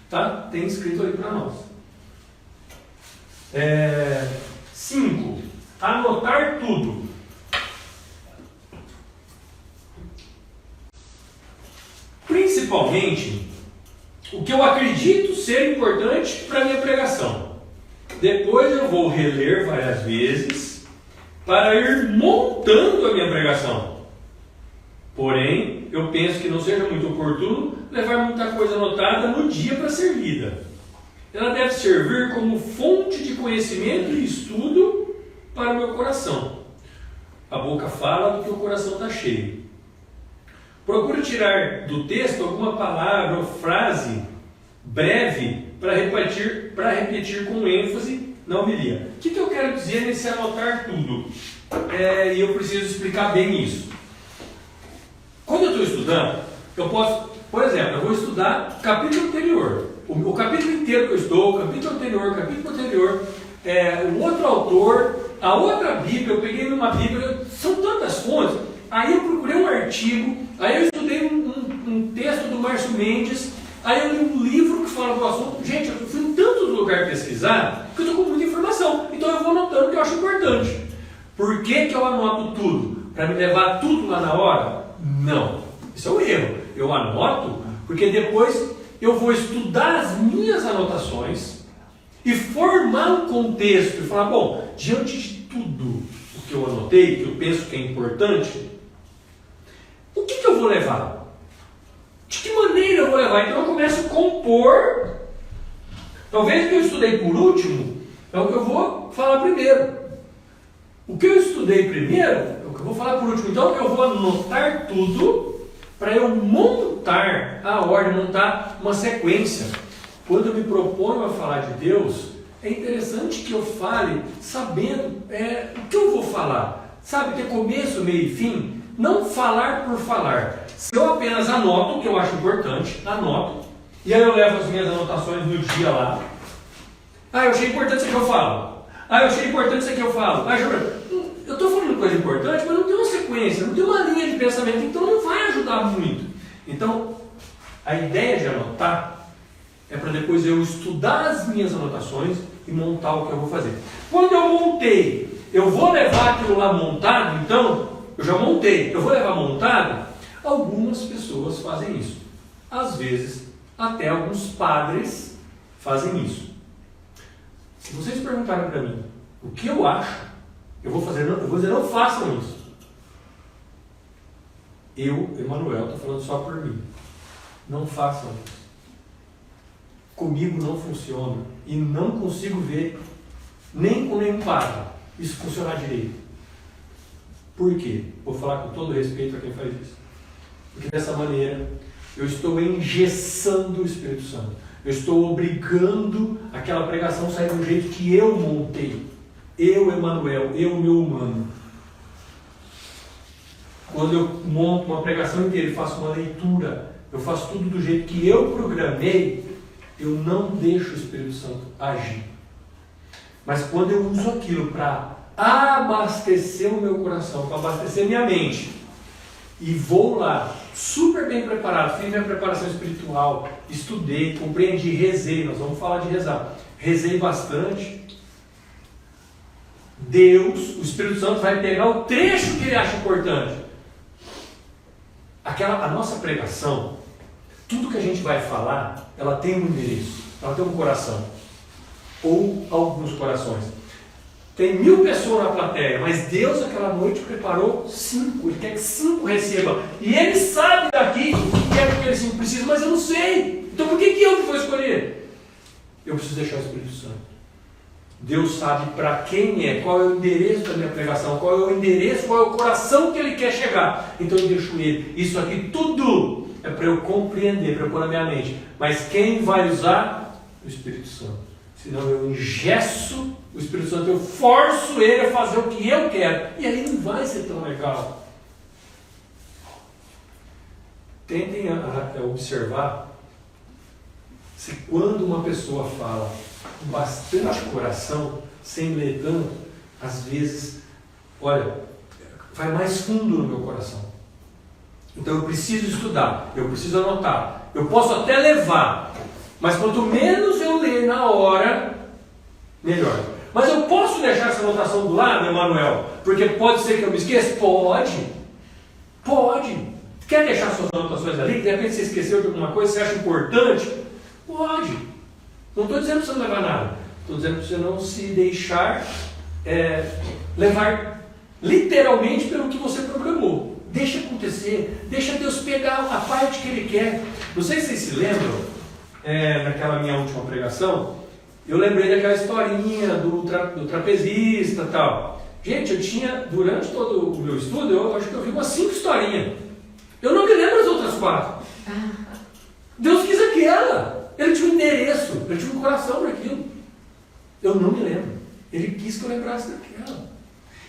Tá? Tem escrito ali para nós. 5. Anotar tudo. Principalmente o que eu acredito ser importante para a minha pregação. Depois eu vou reler várias vezes para ir montando a minha pregação. Porém, eu penso que não seja muito oportuno levar muita coisa anotada no dia para ser lida. Ela deve servir como fonte de conhecimento e estudo para o meu coração. A boca fala do que o coração está cheio. Procure tirar do texto alguma palavra ou frase breve para repetir com ênfase na homilia. O que eu quero dizer nesse anotar tudo? E eu preciso explicar bem isso. Quando eu estou estudando, eu posso, por exemplo, eu vou estudar o capítulo anterior. O capítulo inteiro que eu estou, o capítulo anterior, o outro autor, a outra Bíblia, eu peguei numa Bíblia, são tantas fontes. Aí eu procurei um artigo, aí eu estudei um texto do Márcio Mendes, aí eu li um livro que fala do assunto. Gente, eu fui em tantos lugares pesquisar que eu estou com muita informação. Então eu vou anotando o que eu acho importante. Por que eu anoto tudo? Para me levar tudo lá na hora? Não. Isso é um erro. Eu anoto porque depois eu vou estudar as minhas anotações e formar um contexto e falar, bom, diante de tudo o que eu anotei, que eu penso que é importante, o que eu vou levar? De que maneira eu vou levar? Então eu começo a compor. Talvez o que eu estudei por último é o que eu vou falar primeiro. O que eu estudei primeiro é o que eu vou falar por último. Então eu vou anotar tudo para eu montar a ordem, montar uma sequência. Quando eu me proponho a falar de Deus, é interessante que eu fale sabendo o que eu vou falar. Sabe, ter começo, meio e fim. Não falar por falar. Se eu apenas anoto o que eu acho importante, anoto, e aí eu levo as minhas anotações no dia lá. Eu achei importante isso aqui eu falo. Eu achei importante isso aqui eu falo. Eu estou falando coisa importante, mas não tem uma sequência, não tem uma linha de pensamento, então não vai ajudar muito. Então, a ideia de anotar é para depois eu estudar as minhas anotações e montar o que eu vou fazer. Quando eu montei, eu vou levar aquilo lá montado, então, eu já montei, eu vou levar montado? Algumas pessoas fazem isso. Às vezes, até alguns padres fazem isso. Se vocês perguntarem para mim o que eu acho, eu vou dizer, não façam isso. Eu, Emanuel, estou falando só por mim. Não façam isso. Comigo não funciona e não consigo ver, nem com nenhum padre, isso funcionar direito. Por quê? Vou falar com todo respeito a quem faz isso. Porque dessa maneira eu estou engessando o Espírito Santo. Eu estou obrigando aquela pregação a sair do jeito que eu montei. Eu, Emanuel, eu, meu humano. Quando eu monto uma pregação inteira e faço uma leitura, eu faço tudo do jeito que eu programei, eu não deixo o Espírito Santo agir. Mas quando eu uso aquilo para abastecer o meu coração, para abastecer minha mente, e vou lá, super bem preparado, fiz minha preparação espiritual, estudei, compreendi, rezei, nós vamos falar de rezar, rezei bastante, Deus, o Espírito Santo vai pegar o trecho que ele acha importante. A nossa pregação, tudo que a gente vai falar, ela tem um endereço, ela tem um coração. ou alguns corações. Tem 1000 pessoas na plateia, mas Deus aquela noite preparou 5. Ele quer que 5 recebam. E Ele sabe daqui que é porque eles 5 precisam, mas eu não sei. Então por que eu que vou escolher? Eu preciso deixar o Espírito Santo. Deus sabe para quem é, qual é o endereço da minha pregação, qual é o endereço, qual é o coração que Ele quer chegar. Então eu deixo Ele. Isso aqui tudo é para eu compreender, para eu pôr na minha mente. Mas quem vai usar? O Espírito Santo. Senão eu engesso o Espírito Santo, eu forço ele a fazer o que eu quero. E aí não vai ser tão legal. Tentem observar se quando uma pessoa fala com bastante coração, sem ler tanto, às vezes, olha, vai mais fundo no meu coração. Então eu preciso estudar, eu preciso anotar, eu posso até levar, mas quanto menos eu ler na hora, melhor. Mas eu posso deixar essa anotação do lado, Emanuel? Porque pode ser que eu me esqueça? Pode. Quer deixar suas anotações ali? De repente você esqueceu de alguma coisa, você acha importante? Pode. Não estou dizendo para você não levar nada. Estou dizendo para você não se deixar levar literalmente pelo que você programou. Deixa acontecer. Deixa Deus pegar a parte que Ele quer. Não sei se vocês se lembram, naquela minha última pregação, eu lembrei daquela historinha do trapezista e tal. Gente, eu tinha, durante todo o meu estudo, eu acho que eu vi umas 5 historinhas. Eu não me lembro as outras 4. Deus quis aquela. Ele tinha um endereço, ele tinha um coração para aquilo. Eu não me lembro. Ele quis que eu lembrasse daquela.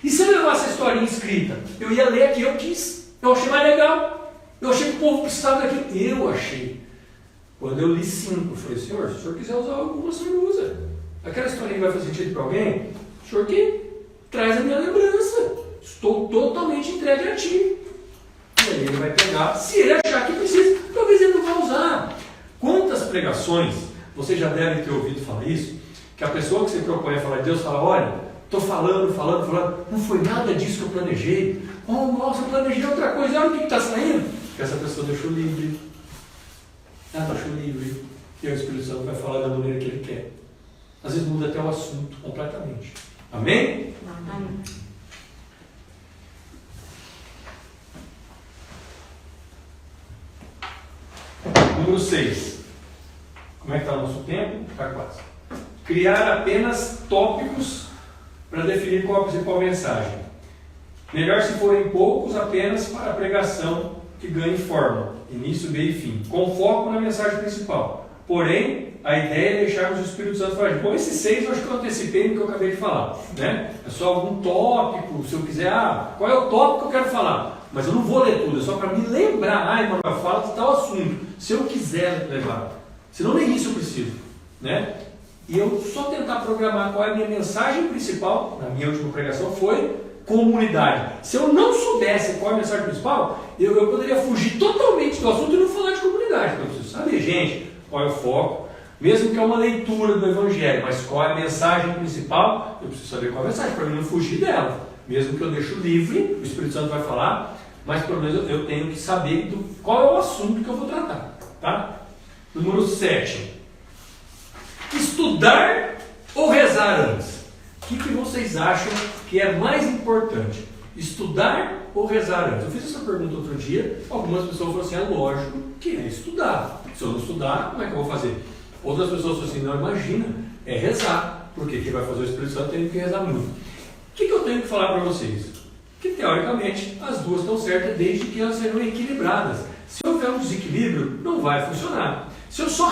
E se eu levasse a historinha escrita? Eu ia ler aqui, eu quis. Eu achei mais legal. Eu achei que o povo precisava daquilo. Eu achei. Quando eu li 5, eu falei, Senhor, se o Senhor quiser usar alguma, o Senhor usa. Aquela historinha vai fazer sentido para alguém? O Senhor que traz a minha lembrança. Estou totalmente entregue a Ti. E aí ele vai pegar, se ele achar que precisa, talvez ele não vai usar. Quantas pregações, você já deve ter ouvido falar isso, que a pessoa que se propõe a falar de Deus fala, olha, estou falando, não foi nada disso que eu planejei. Oh, nossa, eu planejei outra coisa, olha o que está saindo. Que essa pessoa deixou livre. Ela deixou livre. E o Espírito Santo vai falar da maneira que Ele quer. Às vezes muda até o assunto completamente. Amém? Amém. Número 6. Como é que está o nosso tempo? Está quase. Criar apenas tópicos para definir qual a principal mensagem. Melhor se forem poucos, apenas para a pregação que ganhe forma, início, meio e fim, com foco na mensagem principal. Porém, a ideia é deixarmos o Espírito Santo falar. Bom, esses 6 eu acho que eu antecipei no que eu acabei de falar. Né? É só algum tópico, se eu quiser, qual é o tópico que eu quero falar? Mas eu não vou ler tudo, é só para me lembrar. Emanuel, fala de tal assunto. Se eu quiser levar. Senão nem isso eu preciso. Né? E eu só tentar programar qual é a minha mensagem principal, na minha última pregação, foi comunidade. Se eu não soubesse qual é a mensagem principal, eu poderia fugir totalmente do assunto e não falar de comunidade. Eu preciso saber, gente, qual é o foco. Mesmo que é uma leitura do Evangelho, mas qual é a mensagem principal, eu preciso saber qual é a mensagem, para mim não fugir dela. Mesmo que eu deixe livre, o Espírito Santo vai falar, mas pelo menos eu tenho que saber qual é o assunto que eu vou tratar. Tá? Número 7. Estudar ou rezar antes? O que vocês acham que é mais importante? Estudar ou rezar antes? Eu fiz essa pergunta outro dia, algumas pessoas falaram assim, é lógico que é estudar. Se eu não estudar, como é que eu vou fazer? Outras pessoas falaram assim, não, imagina, é rezar, porque quem vai fazer o Espírito Santo tem que rezar muito. O que eu tenho que falar para vocês? Que teoricamente as duas estão certas desde que elas sejam equilibradas. Se houver um desequilíbrio, não vai funcionar. Se eu só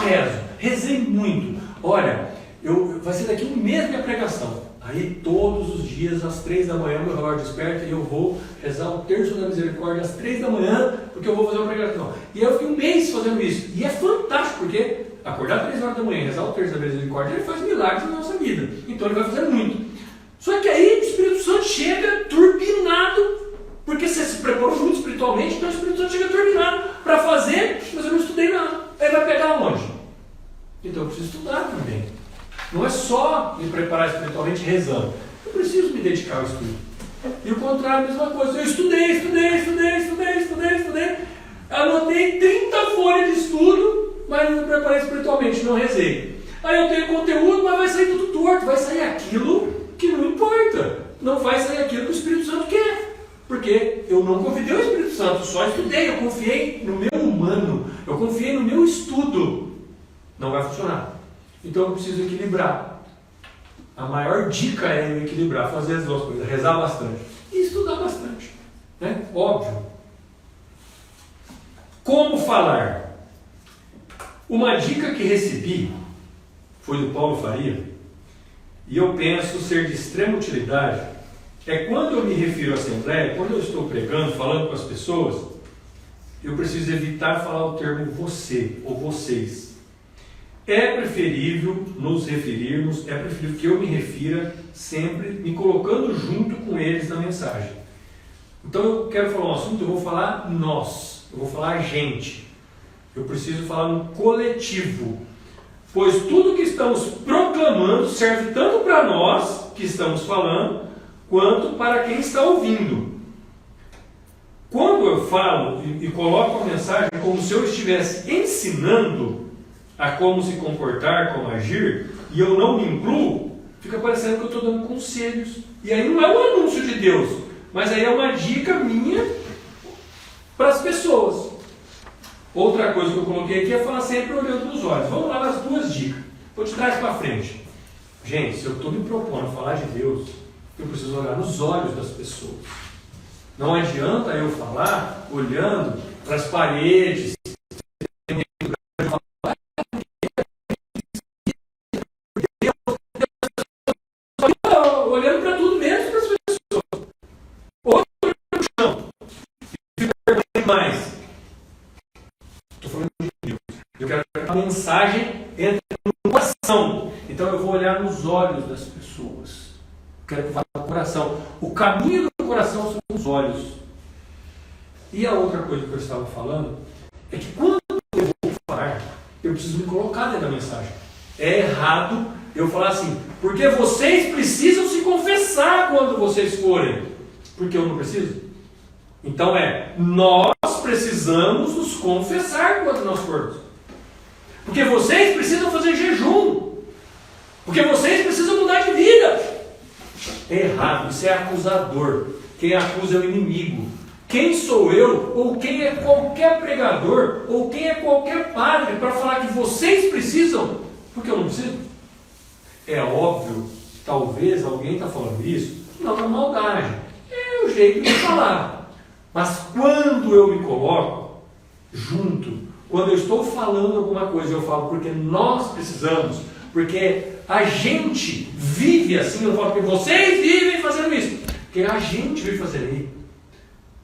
rezei muito, olha, vai ser daqui um mês minha pregação. Aí todos os dias, às 3 da manhã, meu relógio desperta e eu vou rezar o terço da misericórdia às 3 da manhã, porque eu vou fazer uma pregação. E eu fiquei um mês fazendo isso. E é fantástico, porque acordar 3 horas da manhã e rezar o terço da misericórdia, ele faz milagres na nossa vida. Então ele vai fazer muito. Só que aí o Espírito Santo chega turbinado, porque você se preparou muito espiritualmente, então o Espírito Santo chega turbinado para fazer, mas eu não estudei nada. Aí vai pegar onde? Então eu preciso estudar também. Não é só me preparar espiritualmente rezando. Eu preciso me dedicar ao estudo. E o contrário, a mesma coisa. Eu estudei. Anotei 30 folhas de estudo, mas não me preparei espiritualmente, não rezei. Aí eu tenho conteúdo, mas vai sair tudo torto, vai sair aquilo que não importa. Não vai sair aquilo que o Espírito Santo quer. Porque eu não confiei no Espírito Santo, só estudei, eu confiei no meu humano, eu confiei no meu estudo. Não vai funcionar. Então eu preciso equilibrar. A maior dica é eu equilibrar, fazer as duas coisas, rezar bastante e estudar bastante. Né? Óbvio. Como falar? Uma dica que recebi foi do Paulo Faria, e eu penso ser de extrema utilidade, é quando eu me refiro à Assembleia, quando eu estou pregando, falando com as pessoas, eu preciso evitar falar o termo você ou vocês. É preferível nos referirmos, é preferível que eu me refira sempre me colocando junto com eles na mensagem. Então eu quero falar um assunto, eu vou falar nós, eu vou falar a gente. Eu preciso falar no coletivo, pois tudo que estamos proclamando serve tanto para nós que estamos falando, quanto para quem está ouvindo. Quando eu falo e coloco a mensagem como se eu estivesse ensinando a como se comportar, como agir, e eu não me incluo, fica parecendo que eu estou dando conselhos. E aí não é um anúncio de Deus, mas aí é uma dica minha para as pessoas. Outra coisa que eu coloquei aqui é falar sempre olhando nos olhos. Vamos lá nas duas dicas. Vou de trás para frente. Gente, se eu estou me propondo a falar de Deus, eu preciso olhar nos olhos das pessoas. Não adianta eu falar olhando para as paredes. Olhando para tudo menos para as pessoas. Ou olhando para o chão. Fica mais. Estou falando de Deus. Eu quero que a mensagem entre no coração. Então eu vou olhar nos olhos das pessoas. Quero que vá no coração. O caminho do coração são os olhos. E a outra coisa que eu estava falando é que quando eu vou falar, eu preciso me colocar dentro da mensagem. É errado eu falar assim, porque vocês precisam se confessar quando vocês forem. Porque eu não preciso? Então nós precisamos nos confessar quando nós formos. Porque vocês precisam fazer jejum. Porque vocês precisam mudar de vida. É errado, isso é acusador. Quem acusa é o inimigo. Quem sou eu, ou quem é qualquer pregador, ou quem é qualquer padre para falar que vocês precisam, porque eu não preciso? É óbvio, talvez alguém está falando isso, não é maldade, é o jeito de falar. Mas quando eu me coloco junto, quando eu estou falando alguma coisa, eu falo porque nós precisamos, porque a gente vive assim, eu falo porque vocês vivem fazendo isso, porque a gente vive fazendo isso.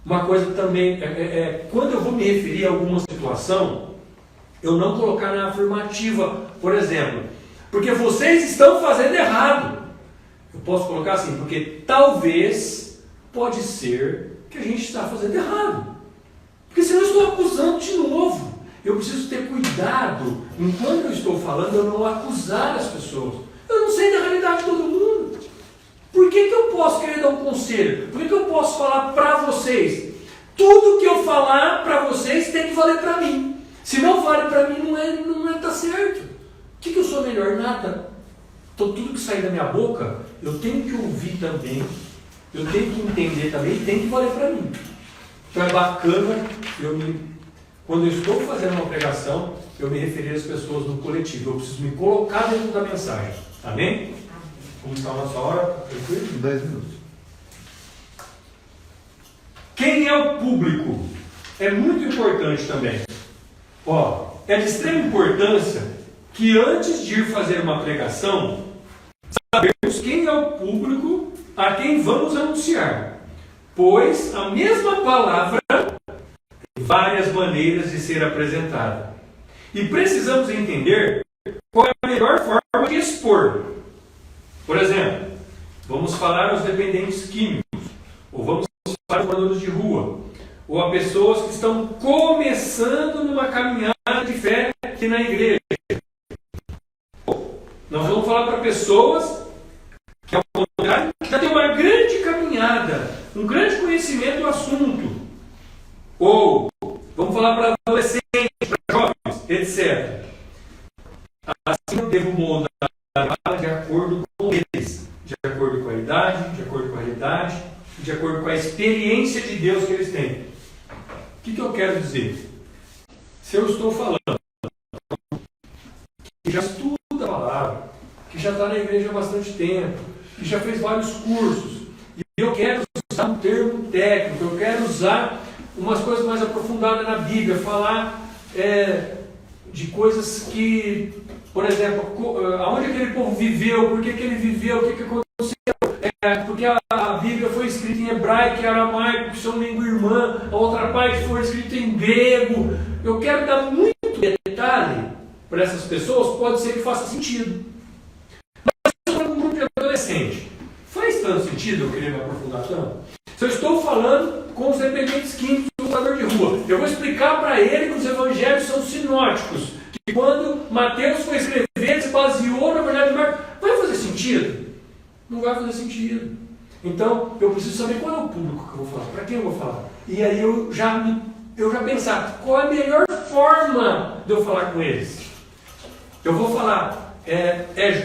Uma coisa também, quando eu vou me referir a alguma situação, eu não colocar na afirmativa, por exemplo, porque vocês estão fazendo errado. Eu posso colocar assim, porque talvez, pode ser que a gente está fazendo errado. Porque senão eu estou acusando de novo. Eu preciso ter cuidado, enquanto eu estou falando, eu não acusar as pessoas. Eu não sei da realidade de todo mundo. Por que eu posso querer dar um conselho? Por que eu posso falar para vocês? Tudo que eu falar para vocês tem que valer para mim. Se não vale para mim, não tá certo. O que eu sou melhor? Nada. Então tudo que sair da minha boca, eu tenho que ouvir também. Eu tenho que entender também e tem que valer para mim. Então é bacana, quando eu estou fazendo uma pregação, eu me referir às pessoas no coletivo. Eu preciso me colocar dentro da mensagem. Amém? Como está a nossa hora? Tranquilo? 10 minutos. Quem é o público? É muito importante também. É de extrema importância que antes de ir fazer uma pregação, sabermos quem é o público a quem vamos anunciar. Pois a mesma palavra tem várias maneiras de ser apresentada. E precisamos entender qual é a melhor forma de expor. Por exemplo, vamos falar aos dependentes químicos, ou vamos falar aos moradores de rua, ou a pessoas que estão começando numa caminhada de fé aqui na igreja. Nós vamos falar para pessoas que, ao contrário, já têm uma grande caminhada, um grande conhecimento do assunto. Ou vamos falar para adolescentes, para jovens, etc. Assim eu devo moldar de acordo com eles, de acordo com a idade, de acordo com a realidade, de acordo com a experiência de Deus que eles têm. O que eu quero dizer? Se eu estou falando que já estuda a palavra, que já está na igreja há bastante tempo, que já fez vários cursos, e eu quero usar um termo técnico, eu quero usar umas coisas mais aprofundadas na Bíblia, falar de coisas que, por exemplo, aonde aquele povo viveu, por que ele viveu, o que aconteceu, porque a Bíblia foi escrita em hebraico e aramaico, que são língua irmã, a outra parte foi escrita em grego. Eu quero dar muito detalhe para essas pessoas, pode ser que faça sentido. Mas se eu estou com um grupo de adolescente, faz tanto sentido eu querer me aprofundar tanto? Se eu estou falando com os dependentes químicos do lutador de rua, eu vou explicar para ele que os evangelhos são sinóticos, que quando Mateus foi escrever, ele se baseou no evangelho de Marcos. Vai fazer sentido? Não vai fazer sentido. Então, eu preciso saber qual é o público que eu vou falar, para quem eu vou falar. E aí eu já pensar qual é a melhor forma de eu falar com eles. Eu vou falar,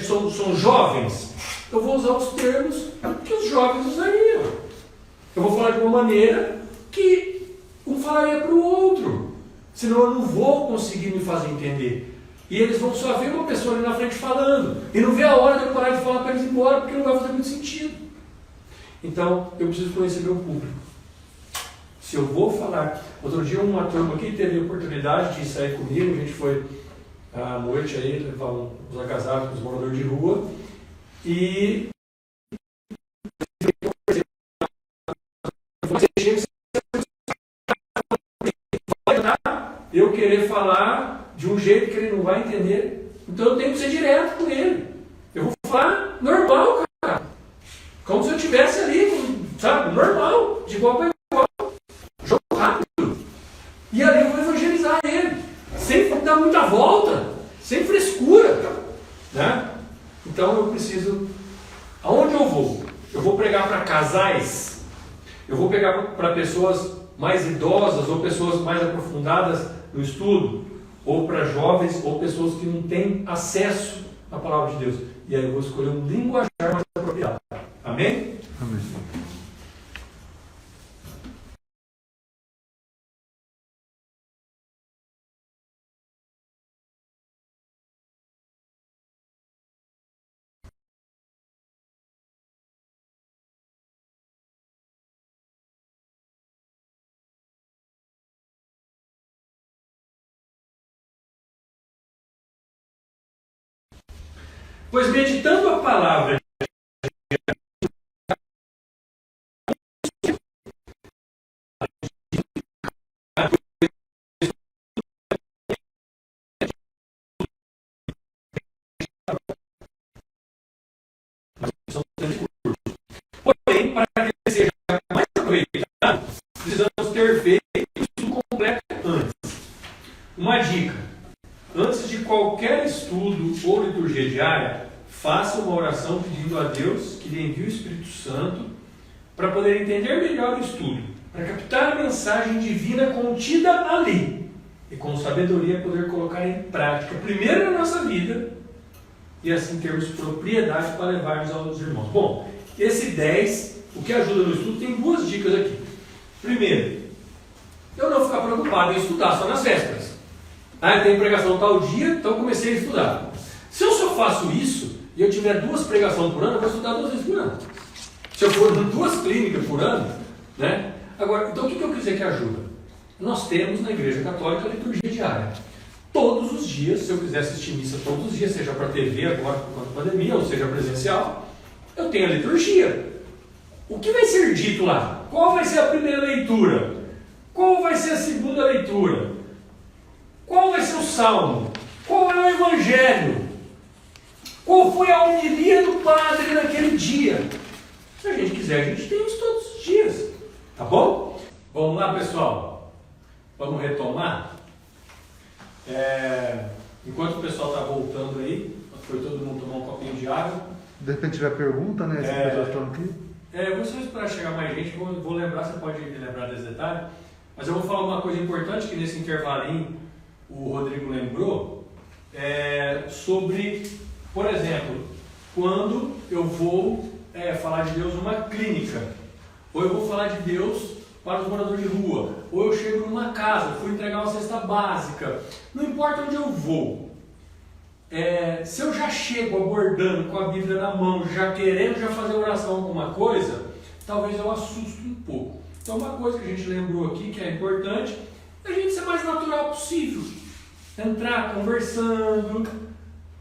são jovens, eu vou usar os termos que os jovens usariam. Eu vou falar de uma maneira que um falaria para o outro, senão eu não vou conseguir me fazer entender. E eles vão só ver uma pessoa ali na frente falando, e não ver a hora de eu parar de falar para eles ir embora, porque não vai fazer muito sentido. Então, eu preciso conhecer meu público. Se eu vou falar... Outro dia uma turma aqui teve a oportunidade de sair comigo, a gente foi à noite aí, levar uns agasalhos para os moradores de rua, e eu querer falar de um jeito que ele não vai entender, então eu tenho que ser direto com ele. Eu vou falar normal, cara, como se eu estivesse ali, sabe, normal, de igual para igual, jogo rápido, e ali eu vou evangelizar ele, sem dar muita volta, sem frescura, né? Então eu preciso, aonde eu vou? Eu vou pregar para casais, eu vou pegar para pessoas mais idosas ou pessoas mais aprofundadas no estudo, ou para jovens ou pessoas que não têm acesso à palavra de Deus. E aí eu vou escolher um linguajar mais apropriado. Amém? Amém. Pois meditando a palavra porém, para que seja mais aproveitado, precisamos ter feito isso completo antes. Uma dica: antes de qualquer estudo ou liturgia diária, faça uma oração pedindo a Deus que lhe envie o Espírito Santo para poder entender melhor o estudo, para captar a mensagem divina contida ali e com sabedoria poder colocar em prática, primeiro na nossa vida, e assim termos propriedade para levarmos aos irmãos. Bom, esse 10, o que ajuda no estudo, tem duas dicas aqui. Primeiro, eu não ficar preocupado em estudar só nas vésperas. Tem pregação tal dia, então comecei a estudar. Se eu só faço isso, e eu tiver 2 pregações por ano, eu vou estudar 2 vezes por ano. Se eu for 2 clínicas por ano, né? Agora, então o que eu quis dizer que ajuda? Nós temos na Igreja Católica a liturgia diária. Todos os dias, se eu quiser assistir missa todos os dias, seja para TV agora por conta da pandemia, ou seja presencial, eu tenho a liturgia. O que vai ser dito lá? Qual vai ser a primeira leitura? Qual vai ser a segunda leitura? Qual vai ser o salmo? Qual é o evangelho? Qual foi a homilia do padre naquele dia? Se a gente quiser, a gente tem isso todos os dias. Tá bom? Vamos lá, pessoal. Vamos retomar? Enquanto o pessoal está voltando aí, foi todo mundo tomar um copinho de água. De repente tiver pergunta, né? Se pessoas estão aqui. Eu vou só esperar chegar mais gente, vou lembrar, você pode me lembrar desse detalhe. Mas eu vou falar uma coisa importante que nesse intervalinho o Rodrigo lembrou, sobre, por exemplo, quando eu vou falar de Deus numa clínica, ou eu vou falar de Deus para os moradores de rua, ou eu chego numa casa, fui entregar uma cesta básica, não importa onde eu vou, se eu já chego abordando com a Bíblia na mão, já querendo já fazer oração alguma coisa, talvez eu assuste um pouco. Então uma coisa que a gente lembrou aqui, que é importante, é a gente ser mais natural possível, entrar conversando,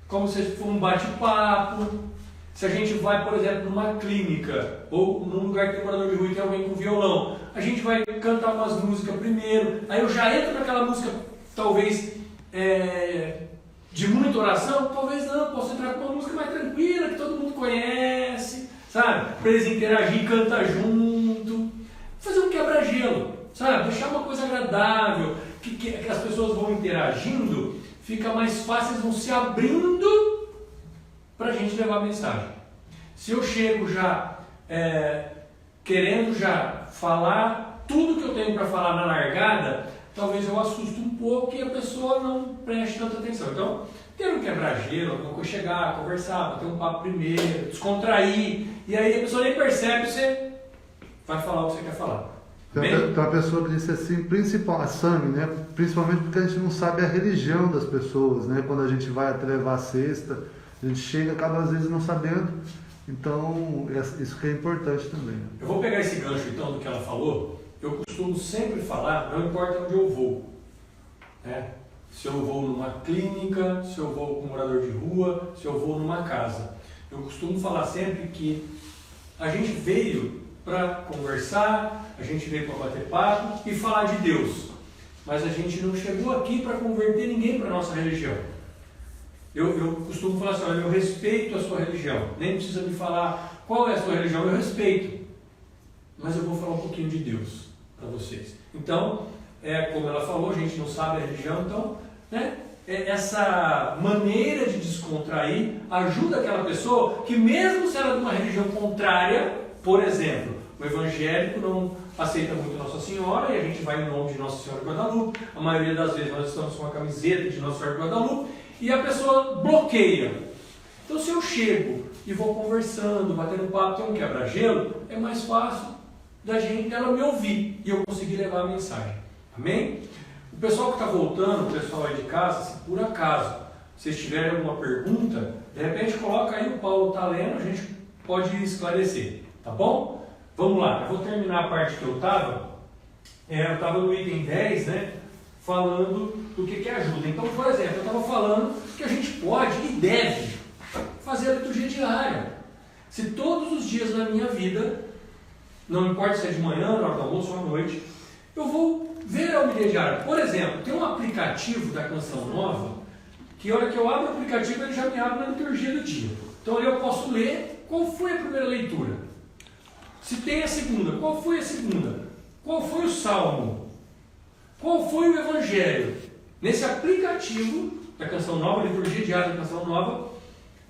como se for um bate-papo. Se a gente vai, por exemplo, numa clínica ou num lugar que tem morador de rua e tem alguém com violão, a gente vai cantar umas músicas primeiro, aí eu já entro naquela música, talvez de muita oração, talvez não, posso entrar com uma música mais tranquila, que todo mundo conhece, sabe? Para eles interagir, cantar junto, fazer um quebra-gelo, sabe? Deixar uma coisa agradável, que as pessoas vão interagindo, fica mais fácil, eles vão se abrindo para a gente levar a mensagem. Se eu chego já querendo já falar tudo que eu tenho para falar na largada, talvez eu assuste um pouco e a pessoa não preste tanta atenção. Então, ter um quebra-gelo, alguma coisa, chegar, conversar, bater um papo primeiro, descontrair, e aí a pessoa nem percebe, você vai falar o que você quer falar. Tem uma pessoa que disse assim, a Sami, né? Principalmente porque a gente não sabe a religião das pessoas, né? Quando a gente vai até levar a cesta, a gente chega, acaba às vezes não sabendo. Então, isso que é importante também. Né? Eu vou pegar esse gancho então do que ela falou. Eu costumo sempre falar, não importa onde eu vou, né? Se eu vou numa clínica, se eu vou com um morador de rua, se eu vou numa casa. Eu costumo falar sempre que a gente veio para conversar, a gente veio para bater papo e falar de Deus. Mas a gente não chegou aqui para converter ninguém para a nossa religião. Eu costumo falar assim, olha, eu respeito a sua religião. Nem precisa me falar qual é a sua religião, eu respeito. Mas eu vou falar um pouquinho de Deus para vocês. Então, como ela falou, a gente não sabe a religião, então, né, essa maneira de descontrair ajuda aquela pessoa que, mesmo se ela é de uma religião contrária, por exemplo, o evangélico não aceita muito Nossa Senhora e a gente vai em nome de Nossa Senhora de Guadalupe. A maioria das vezes nós estamos com uma camiseta de Nossa Senhora de Guadalupe e a pessoa bloqueia. Então, se eu chego e vou conversando, batendo papo, tem um quebra-gelo, é mais fácil dela me ouvir e eu conseguir levar a mensagem. Amém? O pessoal que está voltando, o pessoal aí de casa, se por acaso vocês tiverem alguma pergunta, de repente coloca aí, o Paulo está lendo, a gente pode esclarecer. Tá bom? Vamos lá, eu vou terminar a parte que eu estava. Eu estava no item 10, né? Falando do que ajuda. Então, por exemplo, eu estava falando que a gente pode e deve fazer a liturgia diária. Se todos os dias na minha vida, não importa se é de manhã, na hora do almoço ou à noite, eu vou ver a homilia diária. Por exemplo, tem um aplicativo da Canção Nova, que a hora que eu abro o aplicativo, ele já me abre na liturgia do dia. Então ali eu posso ler qual foi a primeira leitura. Se tem a segunda, qual foi a segunda? Qual foi o salmo? Qual foi o evangelho? Nesse aplicativo da Canção Nova, liturgia diária da Canção Nova,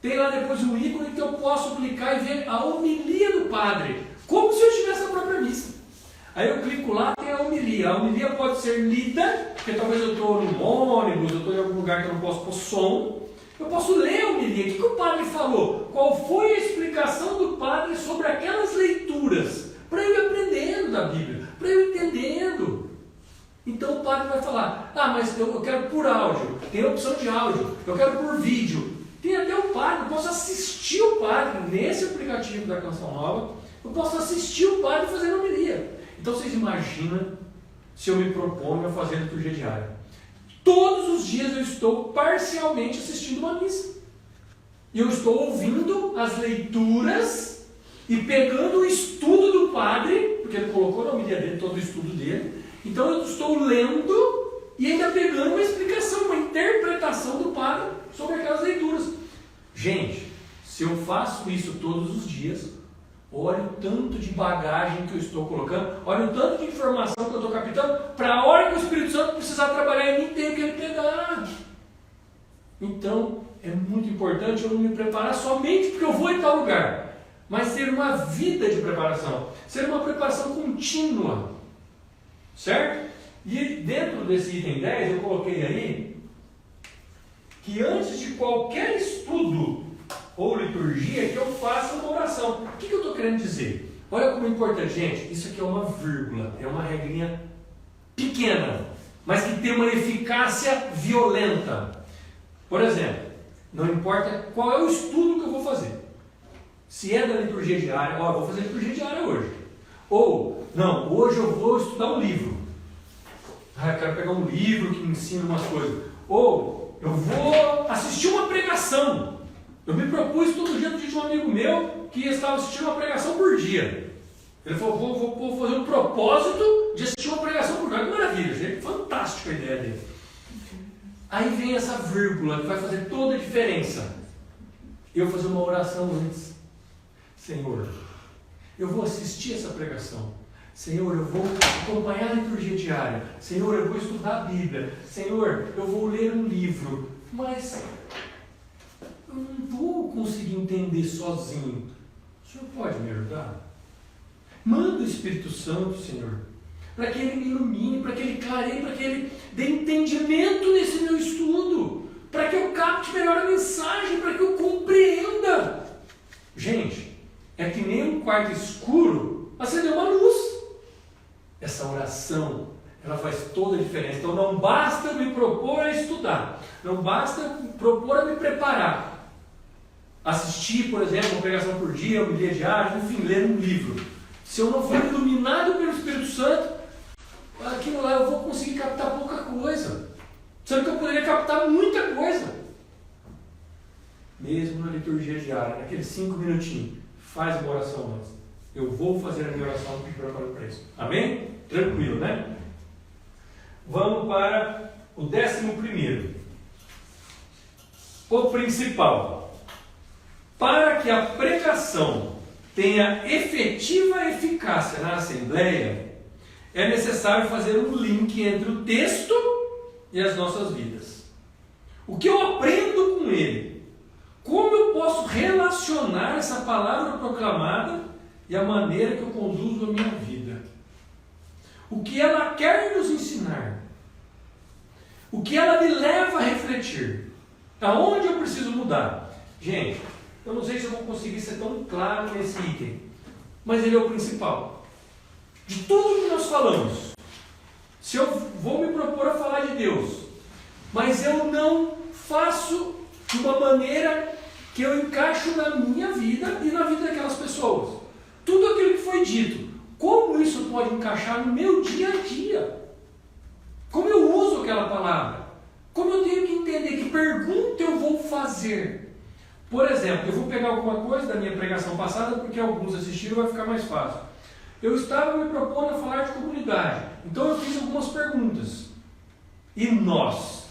tem lá depois um ícone que eu posso clicar e ver a homilia do padre, como se eu estivesse na própria missa. Aí eu clico lá, tem a homilia. A homilia pode ser lida, porque talvez eu estou num ônibus, eu estou em algum lugar que eu não posso pôr som. Eu posso ler a homilia. O que o padre falou? Qual foi a explicação do padre sobre aquelas leituras? Para eu ir aprendendo da Bíblia, para eu ir entendendo. Então o padre vai falar, mas eu quero por áudio, tem a opção de áudio, eu quero por vídeo. Tem até o padre, eu posso assistir o padre nesse aplicativo da Canção Nova, eu posso assistir o padre fazendo homilia. Então vocês imaginam se eu me proponho a fazer a liturgia diária. Todos os dias eu estou parcialmente assistindo uma missa. E eu estou ouvindo as leituras e pegando o estudo do padre, porque ele colocou na homilia dele todo o estudo dele. Então eu estou lendo e ainda pegando uma explicação, uma interpretação do padre sobre aquelas leituras. Gente, se eu faço isso todos os dias, olha o tanto de bagagem que eu estou colocando, olha o tanto de informação que eu estou captando, para a hora que o Espírito Santo precisar trabalhar em mim, tem que ele pegar. Então, é muito importante eu não me preparar somente porque eu vou em tal lugar, mas ter uma vida de preparação, ser uma preparação contínua, certo? E dentro desse item 10, eu coloquei aí que antes de qualquer estudo ou liturgia que eu faça uma oração. O que eu estou querendo dizer? Olha como é importante, gente. Isso aqui é uma vírgula, é uma regrinha pequena, mas que tem uma eficácia violenta. Por exemplo, não importa qual é o estudo que eu vou fazer. Se é da liturgia diária, eu vou fazer liturgia diária hoje. Ou, não, hoje eu vou estudar um livro. Eu quero pegar um livro que me ensina umas coisas. Ou, eu vou assistir uma pregação. Eu me propus todo dia de um amigo meu que estava assistindo uma pregação por dia. Ele falou, vou fazer um propósito de assistir uma pregação por dia. Que maravilha, gente. Fantástica a ideia dele. Aí vem essa vírgula que vai fazer toda a diferença. Eu vou fazer uma oração antes. Senhor, eu vou assistir essa pregação. Senhor, eu vou acompanhar a liturgia diária. Senhor, eu vou estudar a Bíblia. Senhor, eu vou ler um livro. Mas eu não vou conseguir entender sozinho. O Senhor pode me ajudar? Manda o Espírito Santo, Senhor, para que Ele me ilumine, para que Ele clareie, para que Ele dê entendimento nesse meu estudo, para que eu capte melhor a mensagem, para que eu compreenda. Gente, é que nem um quarto escuro acender uma luz. Essa oração, ela faz toda a diferença. Então não basta me propor a estudar, não basta propor a me preparar, assistir, por exemplo, uma pregação por dia, um dia diário, enfim, ler um livro. Se eu não for iluminado pelo Espírito Santo, aquilo lá eu vou conseguir captar pouca coisa, sendo que eu poderia captar muita coisa. Mesmo na liturgia diária, naqueles 5 minutinhos, faz uma oração antes. Eu vou fazer a minha oração me preparando para isso. Amém? Tranquilo, né? Vamos para o 11º. O principal. Para que a pregação tenha efetiva eficácia na Assembleia, é necessário fazer um link entre o texto e as nossas vidas. O que eu aprendo com ele? Como eu posso relacionar essa palavra proclamada e a maneira que eu conduzo a minha vida? O que ela quer nos ensinar? O que ela me leva a refletir? Aonde eu preciso mudar? Gente, eu não sei se eu vou conseguir ser tão claro nesse item, mas ele é o principal. De tudo que nós falamos, se eu vou me propor a falar de Deus, mas eu não faço de uma maneira que eu encaixo na minha vida e na vida daquelas pessoas, tudo aquilo que foi dito, como isso pode encaixar no meu dia a dia? Como eu uso aquela palavra? Como eu tenho que entender? Que pergunta eu vou fazer? Por exemplo, eu vou pegar alguma coisa da minha pregação passada, porque alguns assistiram, vai ficar mais fácil. Eu estava me propondo a falar de comunidade, então eu fiz algumas perguntas. E nós?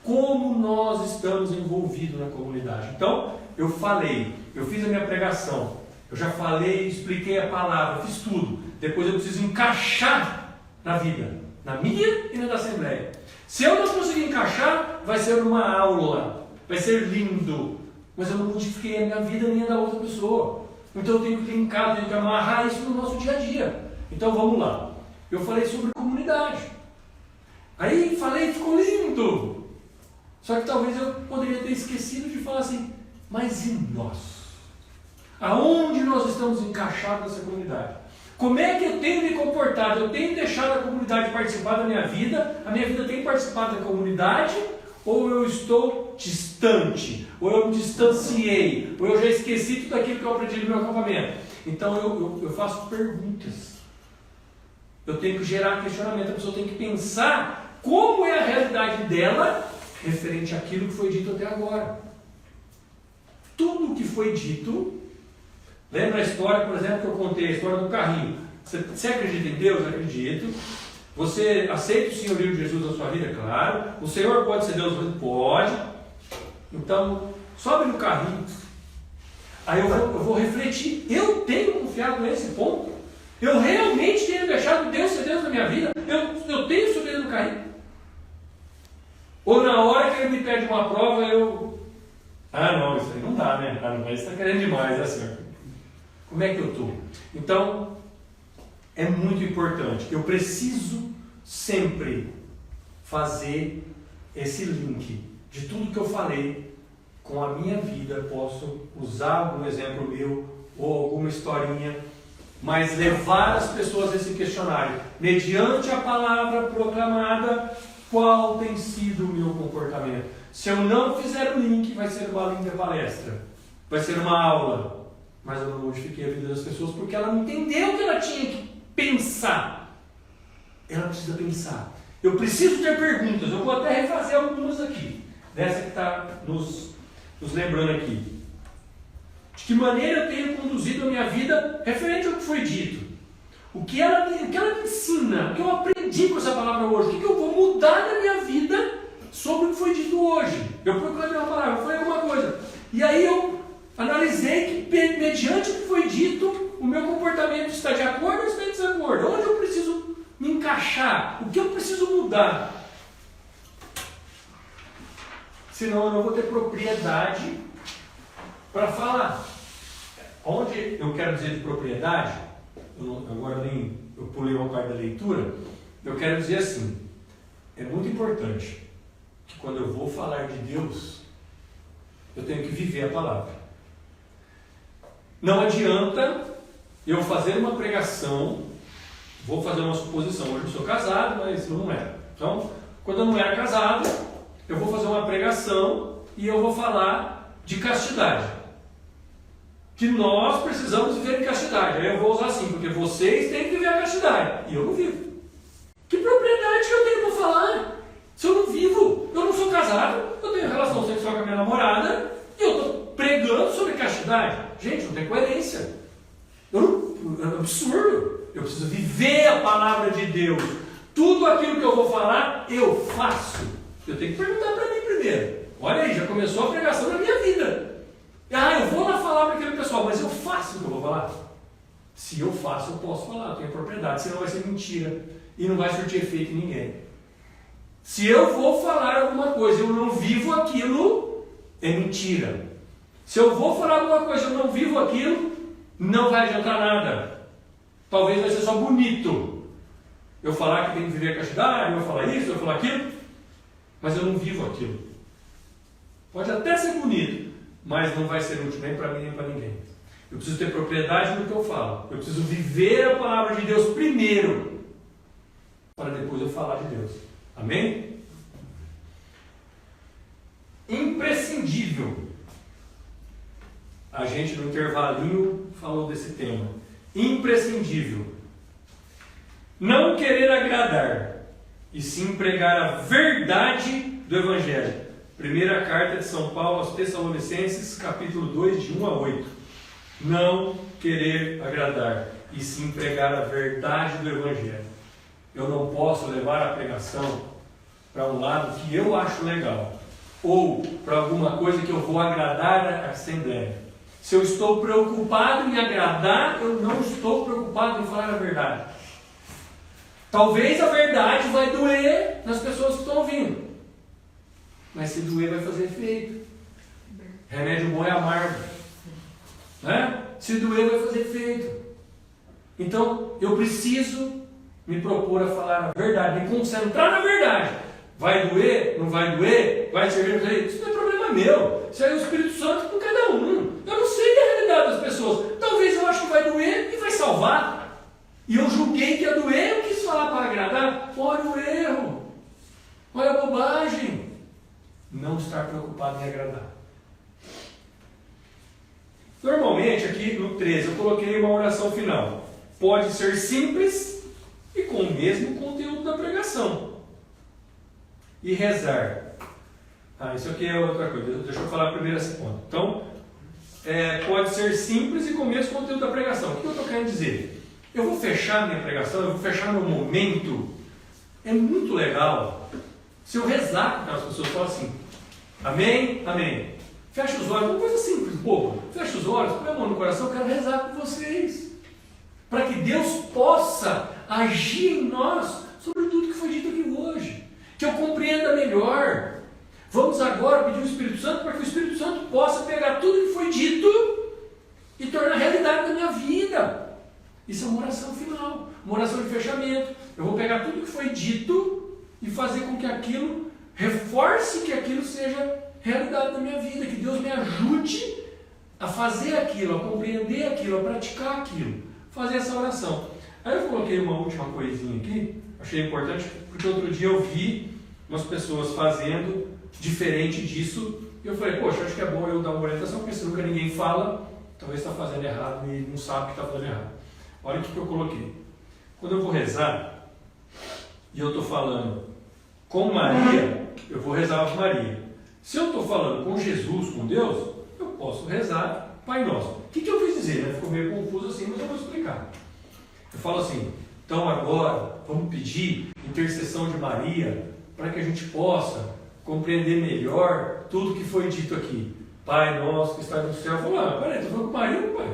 Como nós estamos envolvidos na comunidade? Então, eu falei, eu fiz a minha pregação, eu já falei, expliquei a palavra, fiz tudo. Depois eu preciso encaixar na vida, na minha e na da Assembleia. Se eu não conseguir encaixar, vai ser uma aula, vai ser lindo, mas eu não modifiquei a minha vida nem a da outra pessoa. Então eu tenho que linkar, tenho que amarrar isso no nosso dia a dia. Então vamos lá. Eu falei sobre comunidade. Aí falei, ficou lindo. Só que talvez eu poderia ter esquecido de falar assim, mas e nós? Aonde nós estamos encaixados nessa comunidade? Como é que eu tenho me comportado? Eu tenho deixado a comunidade participar da minha vida? A minha vida tem participado da comunidade? Ou eu estou distante? Ou eu me distanciei? Ou eu já esqueci tudo aquilo que eu aprendi no meu acampamento? Então eu faço perguntas. Eu tenho que gerar questionamento. A pessoa tem que pensar como é a realidade dela referente àquilo que foi dito até agora. Tudo o que foi dito. Lembra a história, por exemplo, que eu contei, a história do carrinho. Você acredita em Deus? Acredito. Você aceita o senhorio de Jesus na sua vida? Claro. O Senhor pode ser Deus? Pode. Então, sobe no carrinho. Aí eu vou refletir. Eu tenho confiado nesse ponto? Eu realmente tenho deixado Deus ser Deus na minha vida? Eu tenho subido no carrinho? Ou na hora que ele me pede uma prova, não, isso aí não dá, né? Não, mas está querendo demais, é assim. Como é que eu estou? Então, é muito importante. Eu preciso sempre fazer esse link de tudo que eu falei com a minha vida, posso usar algum exemplo meu ou alguma historinha, mas levar as pessoas a esse questionário, mediante a palavra proclamada, qual tem sido o meu comportamento? Se eu não fizer o link, vai ser uma linda palestra, vai ser uma aula, mas eu não modifiquei a vida das pessoas porque ela não entendeu que ela tinha que pensar. Ela precisa pensar. Eu preciso ter perguntas, eu vou até refazer algumas aqui, dessa que está nos lembrando aqui. De que maneira eu tenho conduzido a minha vida referente ao que foi dito? O que ela me ensina? O que eu aprendi com essa palavra hoje? O que eu vou mudar na minha vida sobre o que foi dito hoje? Eu proclamei uma palavra, eu falei alguma coisa. E aí eu analisei que, mediante o que foi dito, o meu comportamento está de acordo ou está em desacordo? Onde eu preciso me encaixar? O que eu preciso mudar? Senão eu não vou ter propriedade para falar. Onde eu quero dizer de propriedade, eu pulei uma parte da leitura, eu quero dizer assim, é muito importante que quando eu vou falar de Deus, eu tenho que viver a palavra. Não adianta eu fazer uma pregação, vou fazer uma suposição, hoje eu sou casado, mas não era. Então, quando eu não era casado, eu vou fazer uma pregação e eu vou falar de castidade. Que nós precisamos viver em castidade. Aí eu vou usar assim, porque vocês têm que viver a castidade. E eu não vivo. Que propriedade que eu tenho para falar? Se eu não vivo, eu não sou casado, eu tenho relação sexual com a minha namorada e eu estou pregando sobre castidade. Gente, não tem coerência. É um absurdo. Eu preciso viver a palavra de Deus. Tudo aquilo que eu vou falar, eu faço. Eu tenho que perguntar para mim primeiro. Olha aí, já começou a pregação na minha vida. Eu vou lá falar para aquele pessoal, mas eu faço o que eu vou falar. Se eu faço, eu posso falar, eu tenho propriedade, senão vai ser mentira e não vai surtir efeito em ninguém. Se eu vou falar alguma coisa e eu não vivo aquilo, é mentira. Se eu vou falar alguma coisa e eu não vivo aquilo, não vai adiantar nada. Talvez vai ser só bonito eu falar que tem que viver a castidade, eu falar isso, eu falar aquilo, mas eu não vivo aquilo. Pode até ser bonito, mas não vai ser útil nem para mim nem para ninguém. Eu preciso ter propriedade no que eu falo. Eu preciso viver a palavra de Deus primeiro, para depois eu falar de Deus. Amém? Imprescindível. A gente no intervalinho falou desse tema. Imprescindível. Não querer agradar, e sim pregar a verdade do Evangelho. Primeira carta de São Paulo aos Tessalonicenses, capítulo 2, de 1 a 8. Não querer agradar, e sim pregar a verdade do Evangelho. Eu não posso levar a pregação para um lado que eu acho legal, ou para alguma coisa que eu vou agradar a Assembleia. Se eu estou preocupado em agradar, eu não estou preocupado em falar a verdade. Talvez a verdade vai doer nas pessoas que estão ouvindo. Mas se doer vai fazer efeito. Remédio bom é amargo. Né? Se doer vai fazer efeito. Então eu preciso me propor a falar a verdade, me concentrar na verdade. Vai doer? Não vai doer? Vai servir? Não vai? Isso não é problema meu. Isso aí é o Espírito Santo com cada um. Eu não sei a realidade das pessoas. Talvez eu ache que vai doer e vai salvar. E eu julguei que ia doer, eu quis falar para agradar. Olha o erro. Olha a bobagem. Não estar preocupado em agradar. Normalmente, aqui no 13, eu coloquei uma oração final. Pode ser simples e com o mesmo conteúdo da pregação. E rezar. Isso aqui é outra coisa. Deixa eu falar primeiro esse ponto. Então, pode ser simples e com o mesmo conteúdo da pregação. O que eu estou querendo dizer? Eu vou fechar minha pregação, eu vou fechar meu momento. É muito legal se eu rezar com aquelas pessoas, falar assim, amém, amém. Fecha os olhos, uma coisa simples, boba. Fecha os olhos, põe a mão no coração, eu quero rezar com vocês. Para que Deus possa agir em nós sobre tudo que foi dito aqui hoje. Que eu compreenda melhor. Vamos agora pedir o Espírito Santo para que o Espírito Santo possa pegar tudo que foi dito e tornar realidade na minha vida. Isso é uma oração final, uma oração de fechamento. Eu vou pegar tudo que foi dito e fazer com que aquilo reforce que aquilo seja realidade na minha vida, que Deus me ajude a fazer aquilo, a compreender aquilo, a praticar aquilo, fazer essa oração. Aí eu coloquei uma última coisinha aqui, achei importante, porque outro dia eu vi umas pessoas fazendo diferente disso, e eu falei, poxa, acho que é bom eu dar uma orientação, porque se nunca ninguém fala, talvez está fazendo errado e não sabe que está fazendo errado. Olha o que eu coloquei. Quando eu vou rezar, e eu estou falando com Maria, eu vou rezar com Maria. Se eu estou falando com Jesus, com Deus, eu posso rezar Pai Nosso. O que eu quis dizer? Né? Ficou meio confuso assim, mas eu vou explicar. Eu falo assim, então agora vamos pedir intercessão de Maria para que a gente possa compreender melhor tudo que foi dito aqui. Pai Nosso que está no céu. Eu falo, peraí, estou falando com Maria ou Pai?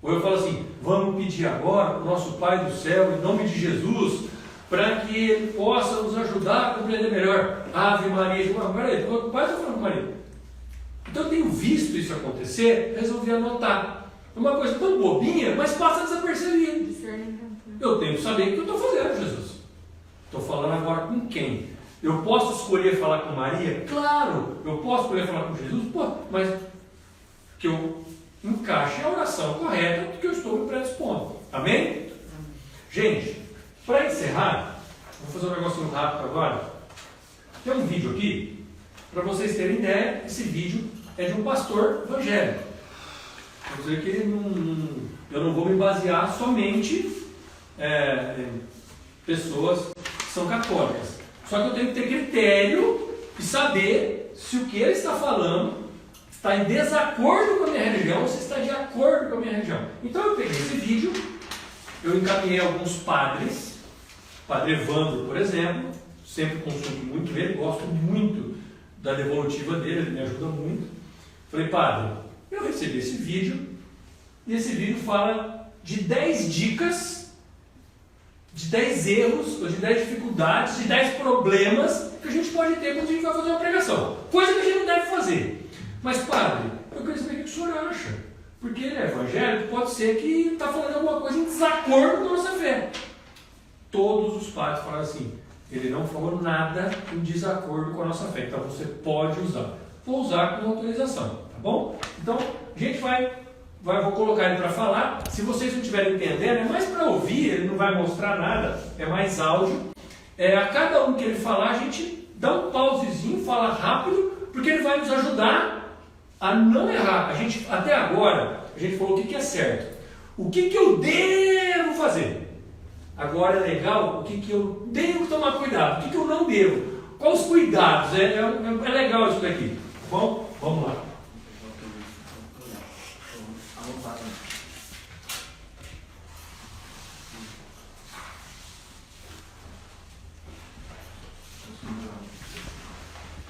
Ou eu falo assim, vamos pedir agora para o nosso Pai do céu, em nome de Jesus, para que Ele possa nos ajudar a compreender melhor. Ave Maria. Peraí, o Pai está falando com Maria. Então eu tenho visto isso acontecer, resolvi anotar. É uma coisa tão bobinha, mas passa desapercebido. Eu tenho que saber o que eu estou fazendo, Jesus. Estou falando agora com quem? Eu posso escolher falar com Maria? Claro, eu posso escolher falar com Jesus, mas que eu encaixe a oração correta do que eu estou me predispondo. Amém? Gente, para encerrar, vou fazer um negocinho rápido agora. Tem um vídeo aqui, para vocês terem ideia, esse vídeo é de um pastor evangélico. Quer dizer que eu não vou me basear somente em pessoas que são católicas. Só que eu tenho que ter critério e saber se o que ele está falando está em desacordo com a minha religião ou se está de acordo com a minha religião. Então eu peguei esse vídeo, eu encaminhei alguns padres, Padre Evandro, por exemplo, sempre consumo muito ele, gosto muito da devolutiva dele, ele me ajuda muito. Falei, padre, eu recebi esse vídeo, e esse vídeo fala de 10 dicas, de 10 erros, ou de 10 dificuldades, de 10 problemas que a gente pode ter quando a gente vai fazer uma pregação. Coisa que a gente não deve fazer. Mas, padre, eu queria saber o que o senhor acha. Porque ele é evangélico, pode ser que está falando alguma coisa em desacordo com a nossa fé. Todos os padres falaram assim, ele não falou nada em desacordo com a nossa fé, então você pode usar. Vou usar com autorização, tá bom? Então, a gente vou colocar ele para falar. Se vocês não estiverem entendendo, é mais para ouvir, ele não vai mostrar nada, é mais áudio. A cada um que ele falar, a gente dá um pausezinho, fala rápido, porque ele vai nos ajudar a não errar. Até agora, a gente falou o que é certo. O que eu devo fazer? Agora é legal o que eu devo tomar cuidado, o que eu não devo. Quais os cuidados? É legal isso daqui. Tá bom? Vamos lá.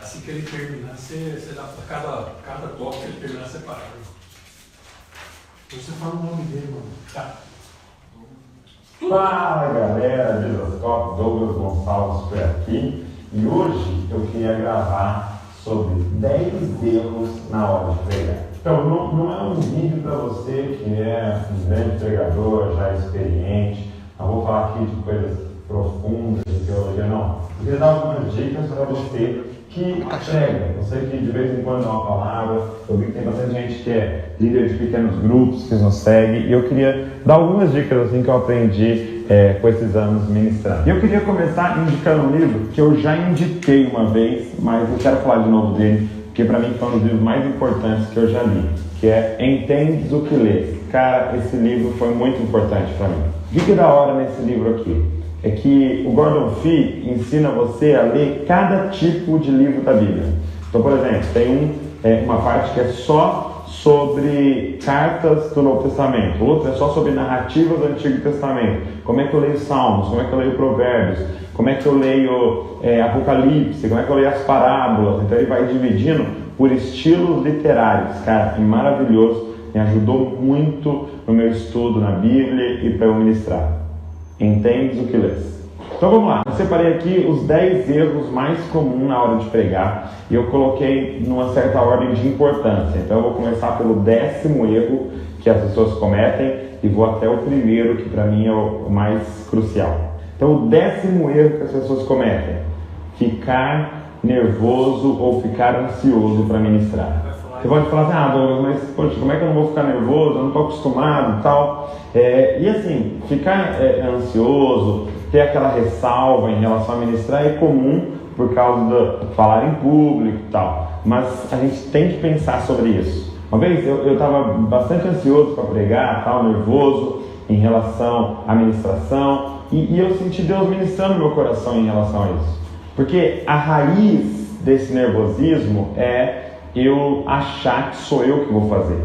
Assim que ele terminar, você dá para cada toque que ele terminar separado. Você fala o nome dele, mano. Tá. Fala galera, Vidoscópio, Douglas Gonçalves por aqui, e hoje eu queria gravar sobre 10 erros na hora de pregar. Então não é um vídeo para você que é um grande pregador, já experiente, não vou falar aqui de coisas profundas de teologia, não. Eu queria dar algumas dicas para você que prega, você que de vez em quando dá uma palavra. Eu vi que tem bastante gente que é líder de pequenos grupos, que nos segue, e eu queria dar algumas dicas assim que eu aprendi com esses anos ministrando. E eu queria começar indicando um livro que eu já indiquei uma vez, mas eu quero falar de novo dele, porque para mim foi um dos livros mais importantes que eu já li, que é Entendes o que Lês. Cara, esse livro foi muito importante para mim. O que é da hora nesse livro aqui? É que o Gordon Fee ensina você a ler cada tipo de livro da Bíblia. Então, por exemplo, tem uma parte que é só sobre cartas do Novo Testamento, outra é só sobre narrativas do Antigo Testamento. Como é que eu leio Salmos, como é que eu leio Provérbios, como é que eu leio Apocalipse, como é que eu leio as parábolas. Então ele vai dividindo por estilos literários. Cara, é maravilhoso, me ajudou muito no meu estudo na Bíblia e para eu ministrar. Entendes o que lês? Então vamos lá, eu separei aqui os 10 erros mais comuns na hora de pregar e eu coloquei numa certa ordem de importância. Então eu vou começar pelo 10º erro que as pessoas cometem e vou até o primeiro, que para mim é o mais crucial. Então o 10º erro que as pessoas cometem: ficar nervoso ou ficar ansioso para ministrar. Você pode falar assim, Douglas, mas poxa, como é que eu não vou ficar nervoso? Eu não estou acostumado e tal. E assim, ficar ansioso, ter aquela ressalva em relação a ministrar é comum por causa de falar em público e tal. Mas a gente tem que pensar sobre isso. Uma vez eu estava bastante ansioso para pregar, tal, nervoso em relação à ministração. E eu senti Deus ministrando no meu coração em relação a isso. Porque a raiz desse nervosismo é eu achar que sou eu que vou fazer.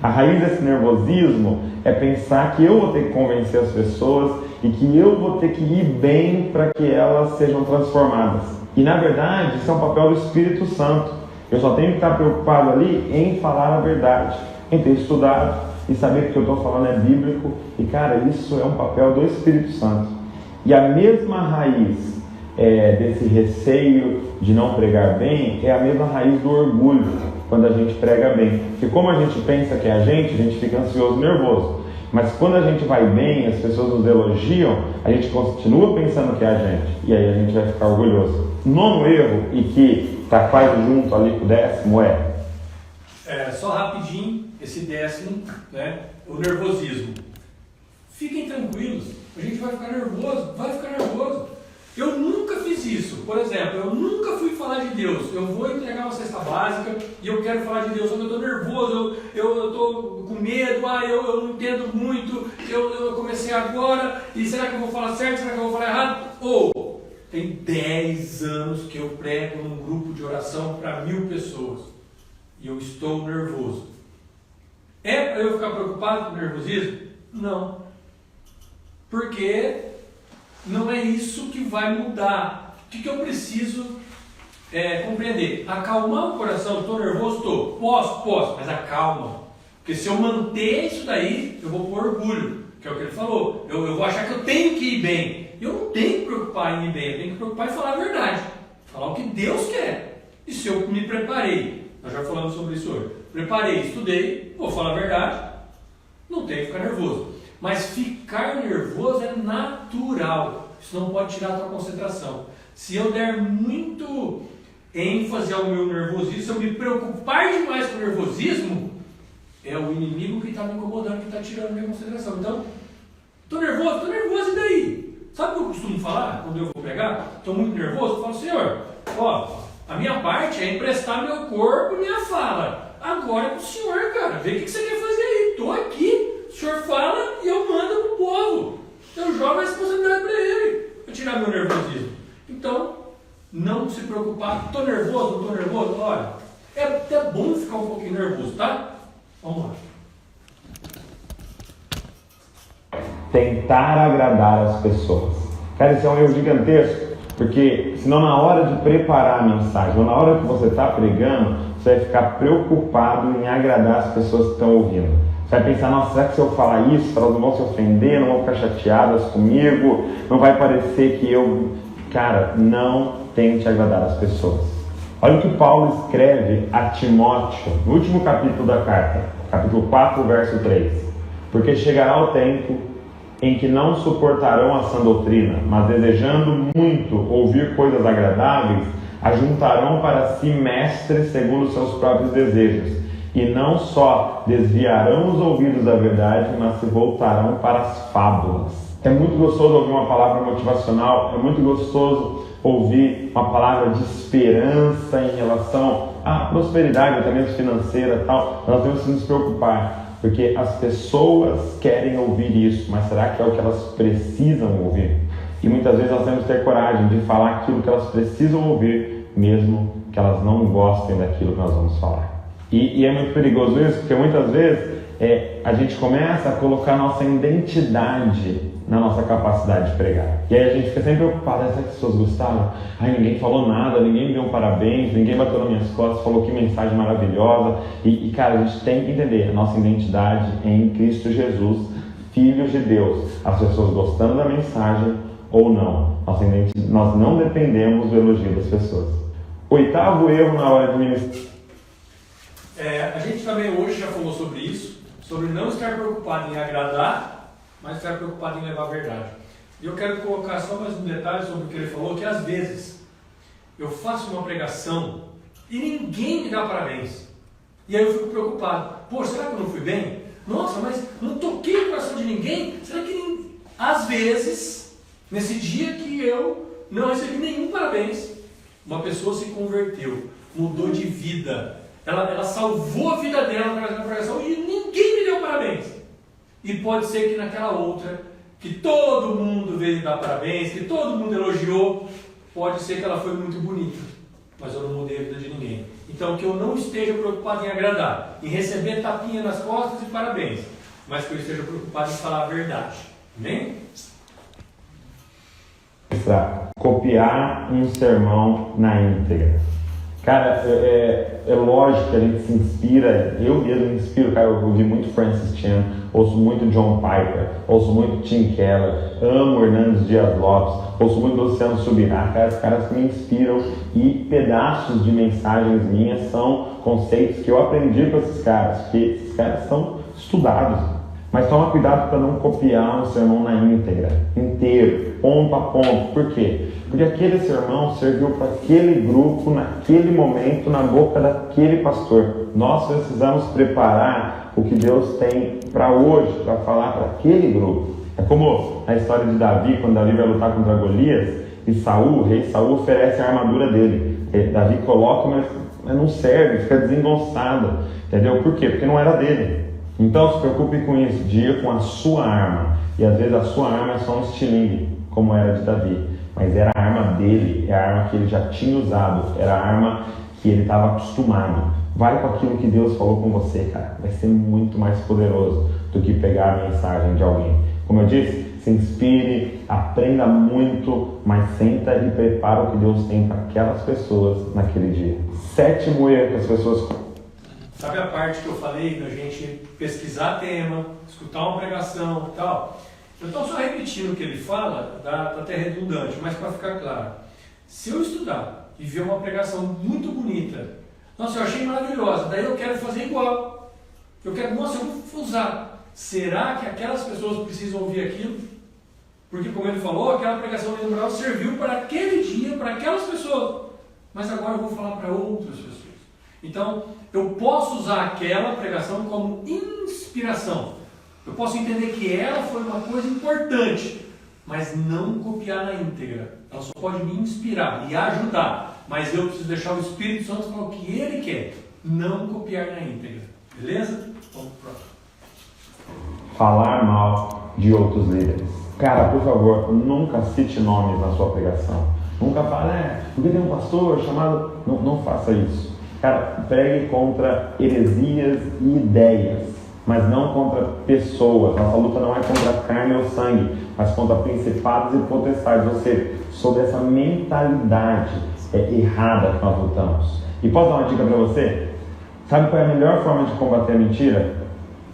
A raiz desse nervosismo é pensar que eu vou ter que convencer as pessoas e que eu vou ter que ir bem para que elas sejam transformadas. E na verdade, isso é um papel do Espírito Santo. Eu só tenho que estar preocupado ali em falar a verdade, em ter estudado e saber que o que eu estou falando é bíblico. E cara, isso é um papel do Espírito Santo. E a mesma raiz desse receio de não pregar bem é a mesma raiz do orgulho quando a gente prega bem. Porque como a gente pensa que é a gente fica ansioso e nervoso. Mas quando a gente vai bem, as pessoas nos elogiam, a gente continua pensando que é a gente. E aí a gente vai ficar orgulhoso. Nono erro, e que está quase junto ali com o 10º, só rapidinho, esse 10º, né? O nervosismo. Fiquem tranquilos, a gente vai ficar nervoso. Eu nunca fiz isso. Por exemplo, eu nunca fui falar de Deus. Eu vou entregar uma cesta básica e eu quero falar de Deus. Eu estou nervoso, eu estou com medo, eu não entendo muito, eu comecei agora, e será que eu vou falar certo, será que eu vou falar errado? Tem 10 anos que eu prego num grupo de oração para 1000 pessoas e eu estou nervoso. É para eu ficar preocupado com o nervosismo? Não. Porque não é isso que vai mudar. O que eu preciso compreender? Acalmar o coração. Estou nervoso? Estou. Posso, mas acalma. Porque se eu manter isso daí, eu vou pôr orgulho, que é o que ele falou. Eu vou achar que eu tenho que ir bem. Eu não tenho que preocupar em ir bem, eu tenho que preocupar em falar a verdade. Falar o que Deus quer. E se eu me preparei, nós já falamos sobre isso hoje, preparei, estudei, vou falar a verdade, não tenho que ficar nervoso. Mas ficar nervoso é natural. Isso não pode tirar a tua concentração. Se eu der muito ênfase ao meu nervosismo, se eu me preocupar demais com o nervosismo, é o inimigo que está me incomodando, que está tirando a minha concentração. Então, estou nervoso, e daí? Sabe o que eu costumo falar quando eu vou pregar? Estou muito nervoso, eu falo, Senhor, a minha parte é emprestar meu corpo e minha fala. Agora é com o Senhor, cara, vê o que você quer fazer aí. Estou aqui. O Senhor fala e eu mando para o povo. Eu jogo a responsabilidade para ele, para tirar meu nervosismo. Então, não se preocupar. Estou nervoso, não estou nervoso? Olha, é até bom ficar um pouquinho nervoso, tá? Vamos lá. Tentar agradar as pessoas. Cara, isso é um erro gigantesco, porque senão na hora de preparar a mensagem, ou na hora que você está pregando, você vai ficar preocupado em agradar as pessoas que estão ouvindo. Você vai pensar, nossa, será que se eu falar isso, elas não vão se ofender, não vão ficar chateadas comigo, não vai parecer que eu... Cara, não tente agradar as pessoas. Olha o que Paulo escreve a Timóteo, no último capítulo da carta, capítulo 4, verso 3. Porque chegará o tempo em que não suportarão a sã doutrina, mas desejando muito ouvir coisas agradáveis, ajuntarão para si mestres segundo seus próprios desejos. E não só desviarão os ouvidos da verdade, mas se voltarão para as fábulas. É muito gostoso ouvir uma palavra motivacional, é muito gostoso ouvir uma palavra de esperança em relação à prosperidade, até mesmo financeira e tal. Nós temos que nos preocupar, porque as pessoas querem ouvir isso, mas será que é o que elas precisam ouvir? E muitas vezes nós temos que ter coragem de falar aquilo que elas precisam ouvir, mesmo que elas não gostem daquilo que nós vamos falar. E é muito perigoso isso, porque muitas vezes a gente começa a colocar nossa identidade na nossa capacidade de pregar. E aí a gente fica sempre preocupado, será que as pessoas gostaram? Ninguém falou nada, ninguém me deu um parabéns, ninguém bateu nas minhas costas, falou que mensagem maravilhosa. E cara, a gente tem que entender a nossa identidade em Cristo Jesus, filhos de Deus. As pessoas gostando da mensagem ou não. Nós não dependemos do elogio das pessoas. 8º erro na hora de ministrar. A gente também hoje já falou sobre isso, sobre não estar preocupado em agradar, mas estar preocupado em levar a verdade. E eu quero colocar só mais um detalhe sobre o que ele falou, que às vezes eu faço uma pregação e ninguém me dá parabéns. E aí eu fico preocupado. Pô, será que eu não fui bem? Nossa, mas não toquei o coração de ninguém? Será que às vezes, nesse dia que eu não recebi nenhum parabéns, uma pessoa se converteu, mudou de vida, ela salvou a vida dela na pregação e ninguém me deu parabéns. E pode ser que naquela outra, que todo mundo veio dar parabéns, que todo mundo elogiou, pode ser que ela foi muito bonita, mas eu não mudei a vida de ninguém. Então que eu não esteja preocupado em agradar, em receber tapinha nas costas e parabéns, mas que eu esteja preocupado em falar a verdade. Amém? Copiar um sermão na íntegra. Cara, é lógico que a gente se inspira, eu mesmo me inspiro, cara, eu ouvi muito Francis Chan, ouço muito John Piper, ouço muito Tim Keller, amo Hernandes Dias Lopes, ouço muito Luciano Subirá, cara, os caras que me inspiram, e pedaços de mensagens minhas são conceitos que eu aprendi com esses caras, porque esses caras são estudados. Mas toma cuidado para não copiar um sermão na íntegra, inteiro, ponto a ponto. Por quê? Porque aquele sermão serviu para aquele grupo, naquele momento, na boca daquele pastor. Nós precisamos preparar o que Deus tem para hoje, para falar para aquele grupo. É como a história de Davi, quando Davi vai lutar contra Golias, e Saul, o rei Saul, oferece a armadura dele. Davi coloca, mas não serve, fica desengonçada. Entendeu? Por quê? Porque não era dele. Então se preocupe com isso, diga com a sua arma. E às vezes a sua arma é só um estilingue, como era de Davi. Mas era a arma dele, é a arma que ele já tinha usado, era a arma que ele estava acostumado. Vai com aquilo que Deus falou com você, cara. Vai ser muito mais poderoso do que pegar a mensagem de alguém. Como eu disse, se inspire, aprenda muito, mas senta e prepara o que Deus tem para aquelas pessoas naquele dia. 7º erro que as pessoas... Sabe a parte que eu falei da gente pesquisar tema, escutar uma pregação e tal? Eu estou só repetindo o que ele fala, tá até redundante, mas para ficar claro. Se eu estudar e ver uma pregação muito bonita, nossa, eu achei maravilhosa, daí eu quero fazer igual. Eu quero, nossa, eu vou usar. Será que aquelas pessoas precisam ouvir aquilo? Porque, como ele falou, aquela pregação memorial serviu para aquele dia, para aquelas pessoas. Mas agora eu vou falar para outras pessoas. Então, eu posso usar aquela pregação como inspiração. Eu posso entender que ela foi uma coisa importante, mas não copiar na íntegra. Ela só pode me inspirar, me ajudar. Mas eu preciso deixar o Espírito Santo falar o que ele quer. Não copiar na íntegra. Beleza? Vamos pro próximo. Falar mal de outros líderes. Cara, por favor, nunca cite nomes na sua pregação. Nunca fale, porque tem um pastor chamado... Não faça isso. Cara, pregue contra heresias e ideias, mas não contra pessoas. Nossa luta não é contra carne ou sangue, mas contra principados e potestades. Ou seja, sobre essa mentalidade errada que nós lutamos. E posso dar uma dica para você? Sabe qual é a melhor forma de combater a mentira?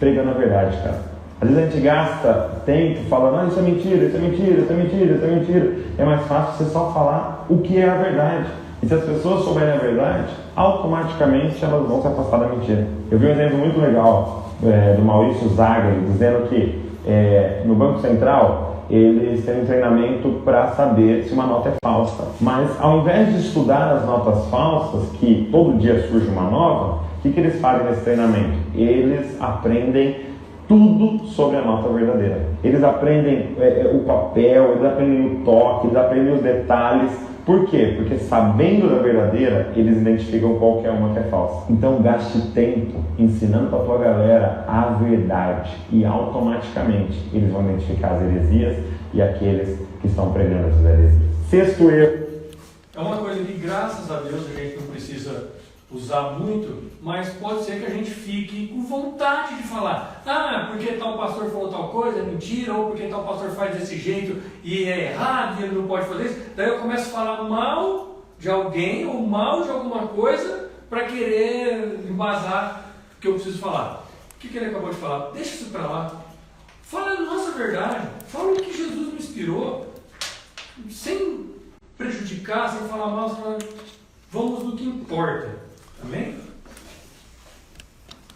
Pregando a verdade, cara. Às vezes a gente gasta tempo falando, isso é mentira, isso é mentira, isso é mentira, isso é mentira. É mais fácil você só falar o que é a verdade. E se as pessoas souberem a verdade, automaticamente elas vão se afastar da mentira. Eu vi um exemplo muito legal do Maurício Zagari, dizendo que no Banco Central eles têm um treinamento para saber se uma nota é falsa. Mas ao invés de estudar as notas falsas, que todo dia surge uma nova, o que eles fazem nesse treinamento? Eles aprendem tudo sobre a nota verdadeira. Eles aprendem o papel, eles aprendem o toque, eles aprendem os detalhes. Por quê? Porque sabendo da verdadeira, eles identificam qualquer uma que é falsa. Então gaste tempo ensinando para a tua galera a verdade e automaticamente eles vão identificar as heresias e aqueles que estão pregando essas heresias. 6º erro. É uma coisa que, graças a Deus, a gente não precisa usar muito, mas pode ser que a gente fique com vontade de falar. Porque tal pastor falou tal coisa, é mentira, ou porque tal pastor faz desse jeito e é errado e ele não pode fazer isso. Daí eu começo a falar mal de alguém ou mal de alguma coisa para querer embasar o que eu preciso falar. O que ele acabou de falar? Deixa isso para lá. Fala a nossa verdade. Fala o que Jesus me inspirou. Sem prejudicar, sem falar mal. Vamos no que importa. Amém?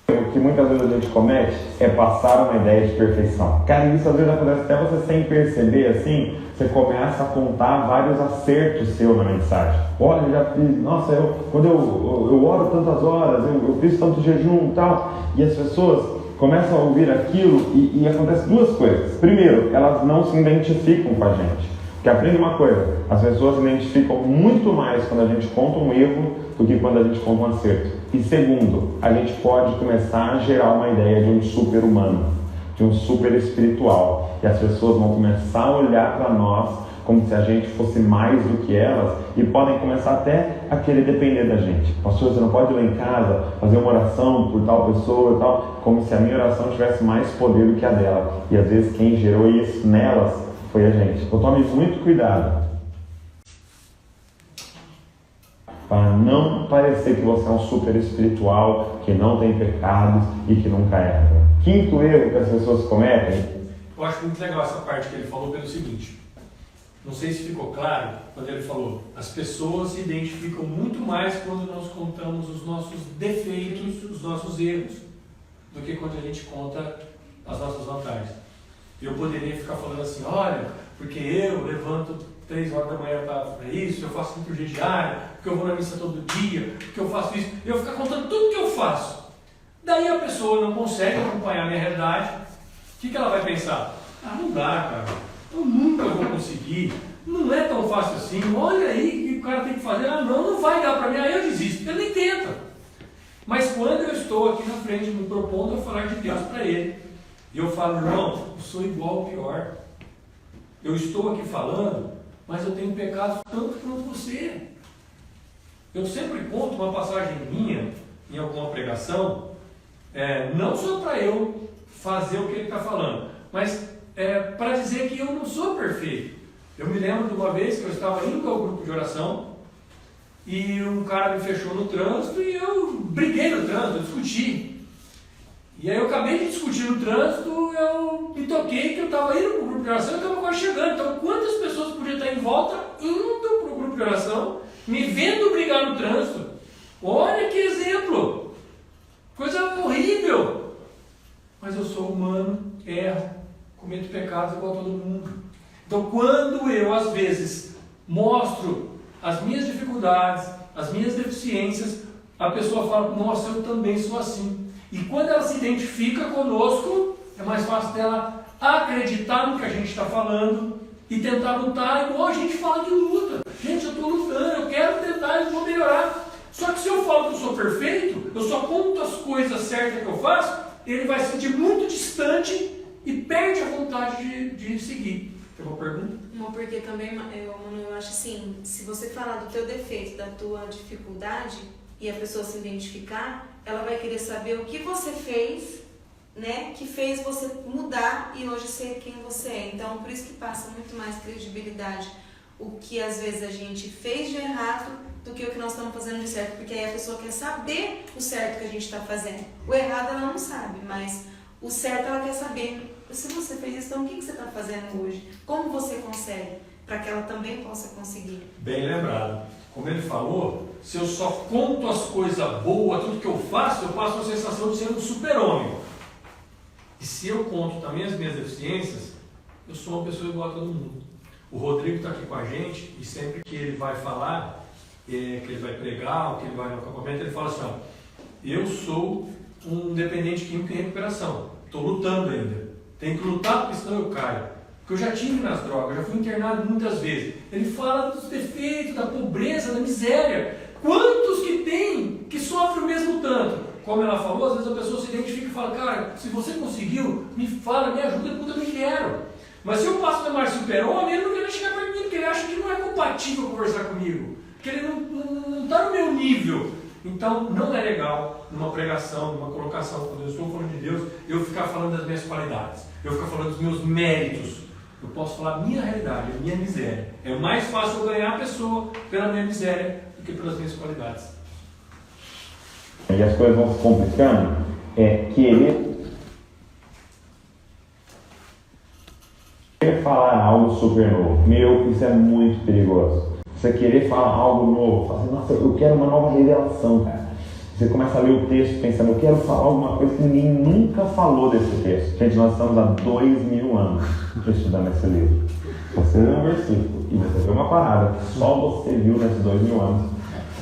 O que que muitas vezes a gente comete é passar uma ideia de perfeição. Cara, isso às vezes acontece até você sem perceber, assim, você começa a contar vários acertos seus na mensagem. Olha, eu já fiz, nossa, quando eu oro tantas horas, eu fiz tanto jejum e tal, e as pessoas começam a ouvir aquilo e acontece duas coisas. Primeiro, elas não se identificam com a gente. Porque aprende uma coisa, as pessoas se identificam muito mais quando a gente conta um erro do que quando a gente conta um acerto. E segundo, a gente pode começar a gerar uma ideia de um super-humano, de um super espiritual. E as pessoas vão começar a olhar para nós como se a gente fosse mais do que elas e podem começar até a querer depender da gente. Pastor, você não pode ir lá em casa fazer uma oração por tal pessoa e tal, como se a minha oração tivesse mais poder do que a dela. E às vezes quem gerou isso nelas foi a gente. Então tome muito cuidado para não parecer que você é um super espiritual, que não tem pecados e que nunca erra. Quinto erro que as pessoas cometem. Eu acho muito legal essa parte que ele falou pelo seguinte. Não sei se ficou claro quando ele falou, as pessoas se identificam muito mais quando nós contamos os nossos defeitos, os nossos erros, do que quando a gente conta as nossas vantagens. Eu poderia ficar falando assim, olha, porque eu levanto 3 horas da manhã para isso, eu faço liturgia diária, porque eu vou na missa todo dia, porque eu faço isso, eu ficar contando tudo que eu faço. Daí a pessoa não consegue acompanhar a minha realidade, o que ela vai pensar? Ah, não dá, cara, eu nunca vou conseguir, não é tão fácil assim, olha aí o que o cara tem que fazer, ah não vai dar para mim, aí eu desisto, ele nem tenta. Mas quando eu estou aqui na frente me propondo a falar de Deus para ele, e eu falo, irmão, eu sou igual ou pior. Eu estou aqui falando, mas eu tenho pecados tanto quanto você. Eu sempre conto uma passagem minha, em alguma pregação, não só para eu fazer o que ele está falando, mas para dizer que eu não sou perfeito. Eu me lembro de uma vez que eu estava indo ao grupo de oração, e um cara me fechou no trânsito, e eu briguei no trânsito, eu discuti. E aí eu acabei de discutir no trânsito, eu me toquei que eu estava indo para o grupo de oração e estava quase chegando. Então quantas pessoas podiam estar em volta, indo para o grupo de oração, me vendo brigar no trânsito? Olha que exemplo! Coisa horrível! Mas eu sou humano, erro, cometo pecados igual a todo mundo. Então quando eu, às vezes, mostro as minhas dificuldades, as minhas deficiências, a pessoa fala, nossa, eu também sou assim. E quando ela se identifica conosco, é mais fácil dela acreditar no que a gente está falando e tentar lutar, igual a gente fala de luta. Gente, eu estou lutando, eu quero tentar, eu vou melhorar. Só que se eu falo que eu sou perfeito, eu só conto as coisas certas que eu faço, ele vai se sentir muito distante e perde a vontade de seguir. Tem uma pergunta? Não, porque também, eu acho assim, se você falar do teu defeito, da tua dificuldade, e a pessoa se identificar, ela vai querer saber o que você fez, né, que fez você mudar e hoje ser quem você é. Então, por isso que passa muito mais credibilidade o que às vezes a gente fez de errado do que o que nós estamos fazendo de certo, porque aí a pessoa quer saber o certo que a gente está fazendo. O errado ela não sabe, mas o certo ela quer saber. Se você fez isso, então o que você está fazendo hoje? Como você consegue? Para que ela também possa conseguir. Bem lembrado. Como ele falou, se eu só conto as coisas boas, tudo que eu faço a sensação de ser um super-homem. E se eu conto também as minhas deficiências, eu sou uma pessoa igual a todo mundo. O Rodrigo está aqui com a gente e sempre que ele vai falar, que ele vai pregar, ou que ele vai no acampamento, ele fala assim, ó, eu sou um dependente químico em recuperação, estou lutando ainda, tenho que lutar porque senão eu caio. Porque eu já tive nas drogas, já fui internado muitas vezes. Ele fala dos defeitos, da pobreza, da miséria. Quantos que tem que sofrem o mesmo tanto? Como ela falou, às vezes a pessoa se identifica e fala, cara, se você conseguiu, me fala, me ajuda, porque eu também quero. Mas se eu passo a mais super-homem, ele não quer chegar perto de mim, porque ele acha que não é compatível conversar comigo. Que ele não está no meu nível. Então, não é legal, numa pregação, numa colocação, quando eu estou falando de Deus, eu ficar falando das minhas qualidades, eu ficar falando dos meus méritos. Eu posso falar a minha realidade, a minha miséria. É mais fácil eu ganhar a pessoa pela minha miséria do que pelas minhas qualidades. E as coisas vão se complicando, querer falar algo super novo. Isso é muito perigoso. Você querer falar algo novo, falar assim, nossa, eu quero uma nova revelação, cara. Você começa a ler o texto pensando, eu quero falar alguma coisa que ninguém nunca falou desse texto. Gente, nós estamos há 2000 anos estudando esse livro. Você lê um versículo e você vê uma parada que só você viu nesses 2000 anos,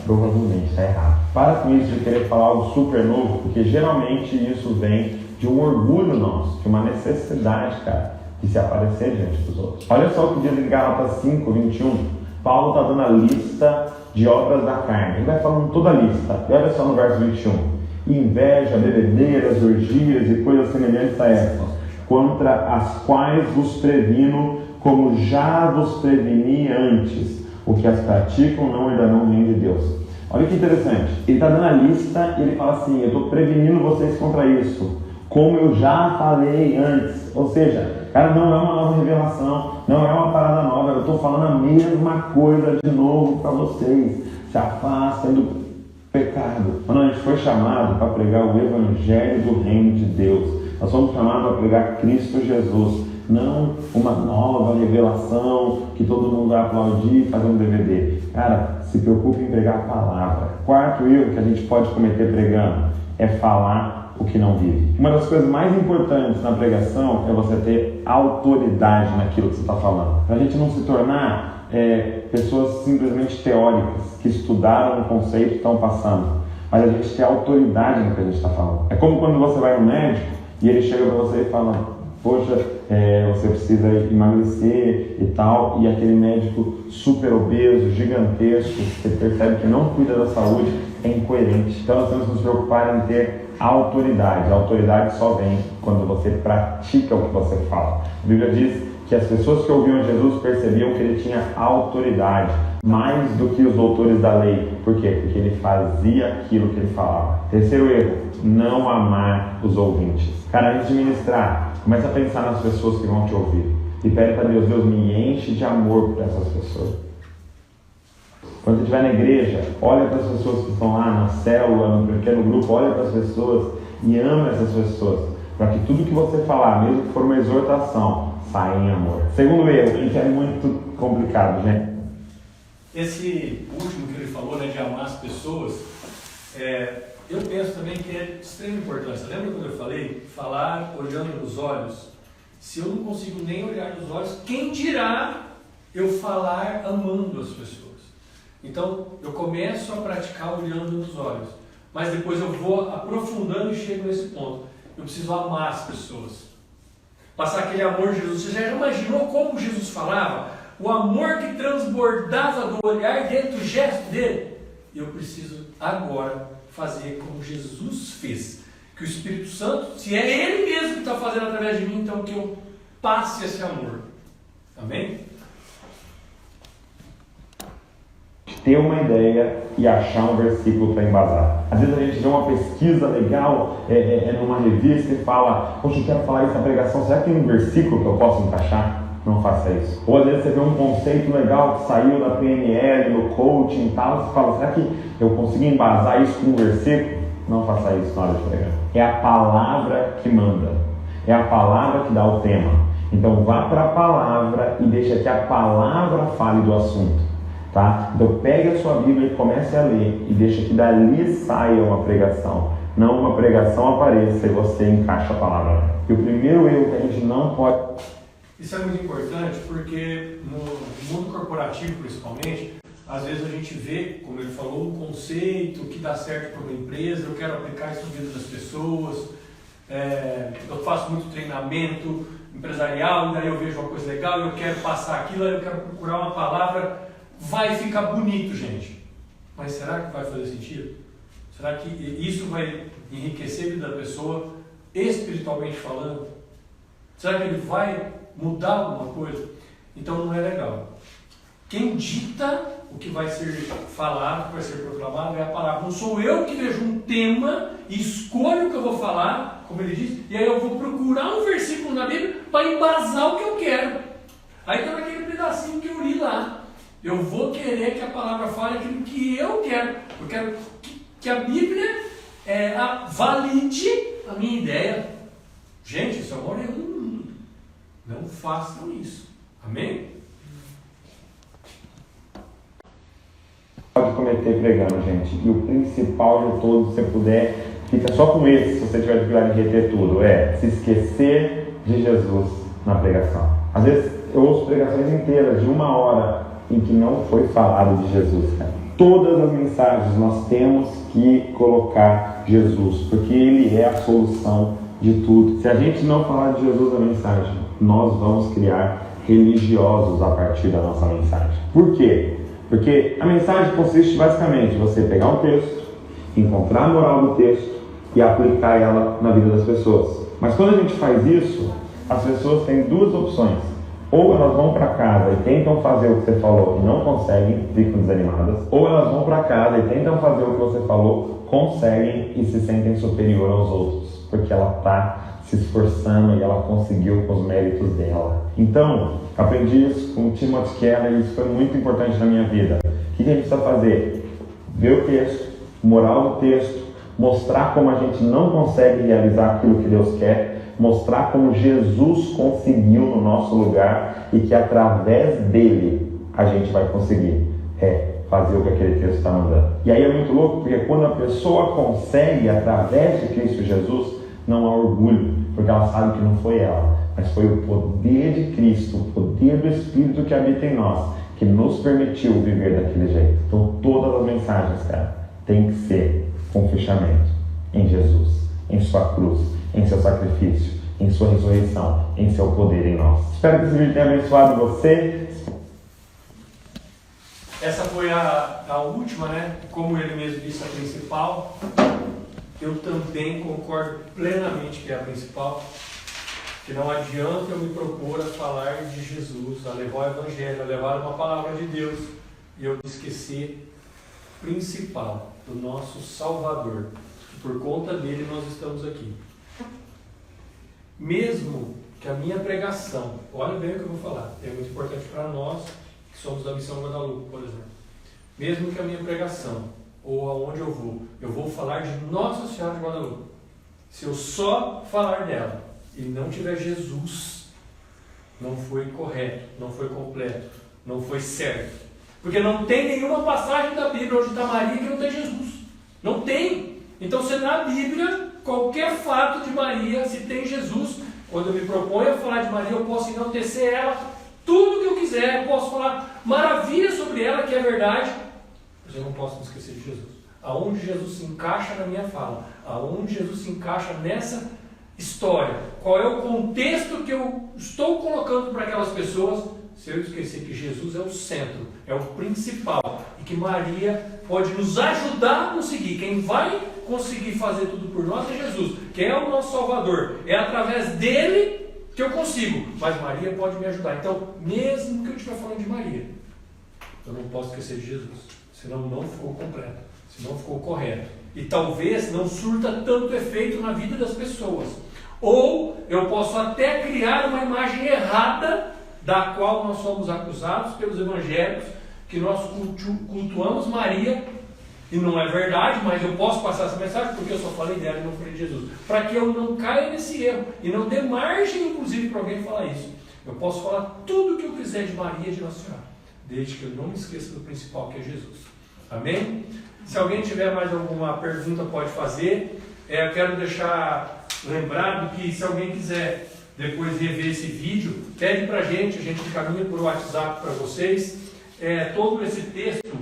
provavelmente está errado. Para com isso de querer falar algo super novo, porque geralmente isso vem de um orgulho nosso, de uma necessidade, cara, de se aparecer diante dos outros. Olha só o que diz em Gálatas 5, 21. Paulo está dando a lista de obras da carne. Ele vai falando toda a lista. E olha só no verso 21. Inveja, bebedeiras, orgias e coisas semelhantes a essas, contra as quais vos previno, como já vos preveni antes. O que as praticam não herdarão o reino de Deus. Olha que interessante. Ele está dando a lista e ele fala assim, eu estou prevenindo vocês contra isso, como eu já falei antes. Ou seja, cara, não é uma nova revelação, não é uma parada nova, eu estou falando a mesma coisa de novo para vocês. Se afastem do pecado. Quando a gente foi chamado para pregar o evangelho do reino de Deus, nós somos chamados para pregar Cristo Jesus, não uma nova revelação que todo mundo vai aplaudir e fazer um DVD. Cara, se preocupe em pregar a palavra. Quarto erro que a gente pode cometer pregando é falar o que não vive. Uma das coisas mais importantes na pregação é você ter autoridade naquilo que você está falando. Para a gente não se tornar pessoas simplesmente teóricas, que estudaram o conceito e estão passando. Mas a gente ter autoridade no que a gente está falando. É como quando você vai no médico e ele chega para você e fala, poxa, você precisa emagrecer e tal, e aquele médico super obeso, gigantesco, você percebe que não cuida da saúde, é incoerente. Então nós temos que nos preocupar em ter autoridade. A autoridade só vem quando você pratica o que você fala. A Bíblia diz que as pessoas que ouviam Jesus percebiam que ele tinha autoridade, mais do que os doutores da lei. Por quê? Porque ele fazia aquilo que ele falava. Terceiro erro, não amar os ouvintes. Cara, antes de ministrar, começa a pensar nas pessoas que vão te ouvir. E pede para Deus, Deus, me enche de amor por essas pessoas. Quando você estiver na igreja, olha para as pessoas que estão lá na célula, no pequeno grupo, olha para as pessoas e ama essas pessoas. Para que tudo que você falar, mesmo que for uma exortação, saia em amor. Segundo erro, que é muito complicado, né? Esse último que ele falou, né, de amar as pessoas, eu penso também que é de extrema importância. Lembra quando eu falei? Falar olhando nos olhos. Se eu não consigo nem olhar nos olhos, quem dirá eu falar amando as pessoas? Então, eu começo a praticar olhando nos olhos, mas depois eu vou aprofundando e chego nesse ponto. Eu preciso amar as pessoas. Passar aquele amor de Jesus. Você já imaginou como Jesus falava? O amor que transbordava do olhar dentro do gesto dele. Eu preciso agora fazer como Jesus fez. Que o Espírito Santo, se é Ele mesmo que está fazendo através de mim, então que eu passe esse amor. Amém? Ter uma ideia e achar um versículo para embasar. Às vezes a gente vê uma pesquisa legal numa revista e fala, poxa, eu quero falar isso na pregação, será que tem um versículo que eu posso encaixar? Não faça isso. Ou às vezes você vê um conceito legal que saiu da PNL, no coaching e tal, você fala, será que eu consigo embasar isso com um versículo? Não faça isso na hora de pregar. É a palavra que manda. É a palavra que dá o tema. Então vá para a palavra e deixa que a palavra fale do assunto. Tá? Então pegue a sua Bíblia e comece a ler e deixa que dali saia uma pregação. Não uma pregação apareça e você encaixa a palavra. E o primeiro erro que a gente não pode... Isso é muito importante porque no mundo corporativo, principalmente, às vezes a gente vê, como ele falou, um conceito que dá certo para uma empresa, eu quero aplicar isso na vida das pessoas, eu faço muito treinamento empresarial, e daí eu vejo uma coisa legal, eu quero passar aquilo, eu quero procurar uma palavra, vai ficar bonito, gente. Mas será que vai fazer sentido? Será que isso vai enriquecer a vida da pessoa, espiritualmente falando? Será que ele vai mudar alguma coisa? Então não é legal. Quem dita o que vai ser falado, o que vai ser proclamado é a palavra. Não sou eu que vejo um tema e escolho o que eu vou falar, como ele diz, e aí eu vou procurar um versículo na Bíblia para embasar o que eu quero. Aí está naquele pedacinho que eu li lá. Eu vou querer que a palavra fale aquilo que eu quero. Eu quero que a Bíblia valide a minha ideia. Gente, esse amor é um. Não façam isso. Amém? Pode cometer GT pregando, gente. E o principal de todos, se você puder, fica só com esse, se você tiver dificuldade em reter tudo, é se esquecer de Jesus na pregação. Às vezes eu ouço pregações inteiras de 1 hora em que não foi falado de Jesus, cara. Todas as mensagens nós temos que colocar Jesus, porque Ele é a solução de tudo. Se a gente não falar de Jesus na mensagem, nós vamos criar religiosos a partir da nossa mensagem. Por quê? Porque a mensagem consiste basicamente em você pegar um texto, encontrar a moral do texto e aplicar ela na vida das pessoas. Mas quando a gente faz isso, as pessoas têm 2 opções. Ou elas vão para casa e tentam fazer o que você falou e não conseguem, ficam desanimadas. Ou elas vão para casa e tentam fazer o que você falou, conseguem e se sentem superior aos outros. Porque ela está se esforçando e ela conseguiu com os méritos dela. Então, aprendi isso com o Timothy Keller e isso foi muito importante na minha vida. O que a gente precisa fazer? Ver o texto, moral do texto, mostrar como a gente não consegue realizar aquilo que Deus quer, mostrar como Jesus conseguiu no nosso lugar e que através dele a gente vai conseguir fazer o que aquele texto está mandando. E aí é muito louco, porque quando a pessoa consegue através de Cristo Jesus, não há orgulho, porque ela sabe que não foi ela, mas foi o poder de Cristo, o poder do Espírito que habita em nós, que nos permitiu viver daquele jeito. Então todas as mensagens, cara, tem que ser com fechamento em Jesus, em sua cruz, em seu sacrifício, em sua ressurreição, em seu poder em nós. Espero que esse vídeo tenha abençoado você. Essa foi a última, né? Como ele mesmo disse, a principal. Eu também concordo plenamente que é a principal. Que não adianta eu me propor a falar de Jesus, a levar o Evangelho, a levar uma palavra de Deus e eu esquecer o principal, do nosso Salvador. Por conta dele nós estamos aqui. Mesmo que a minha pregação, olha bem o que eu vou falar, é muito importante para nós que somos da Missão Guadalupe, por exemplo. Mesmo que a minha pregação, ou aonde eu vou falar de Nossa Senhora de Guadalupe. Se eu só falar dela e não tiver Jesus, não foi correto, não foi completo, não foi certo. Porque não tem nenhuma passagem da Bíblia onde está Maria que não tem Jesus. Não tem. Então, se na Bíblia, qualquer fato de Maria, se tem Jesus, quando eu me proponho a falar de Maria, eu posso enaltecer ela, tudo que eu quiser, eu posso falar maravilha sobre ela, que é verdade, mas eu não posso me esquecer de Jesus. Aonde Jesus se encaixa na minha fala, aonde Jesus se encaixa nessa história, qual é o contexto que eu estou colocando para aquelas pessoas, se eu esquecer que Jesus é o centro, é o principal, e que Maria pode nos ajudar a conseguir. Quem vai conseguir fazer tudo por nós é Jesus, que é o nosso Salvador. É através dele que eu consigo, mas Maria pode me ajudar. Então, mesmo que eu estiver falando de Maria, eu não posso esquecer de Jesus, senão não ficou completo, senão ficou correto. E talvez não surta tanto efeito na vida das pessoas. Ou eu posso até criar uma imagem errada da qual nós somos acusados pelos evangélicos, que nós cultuamos Maria, e não é verdade, mas eu posso passar essa mensagem porque eu só falei dela e não falei de Jesus, para que eu não caia nesse erro, e não dê margem, inclusive, para alguém falar isso. Eu posso falar tudo o que eu quiser de Maria e de Nossa Senhora, desde que eu não me esqueça do principal, que é Jesus. Amém? Se alguém tiver mais alguma pergunta, pode fazer. Eu quero deixar lembrado que, se alguém quiser depois rever esse vídeo, pede para a gente encaminha por WhatsApp para vocês. Todo esse texto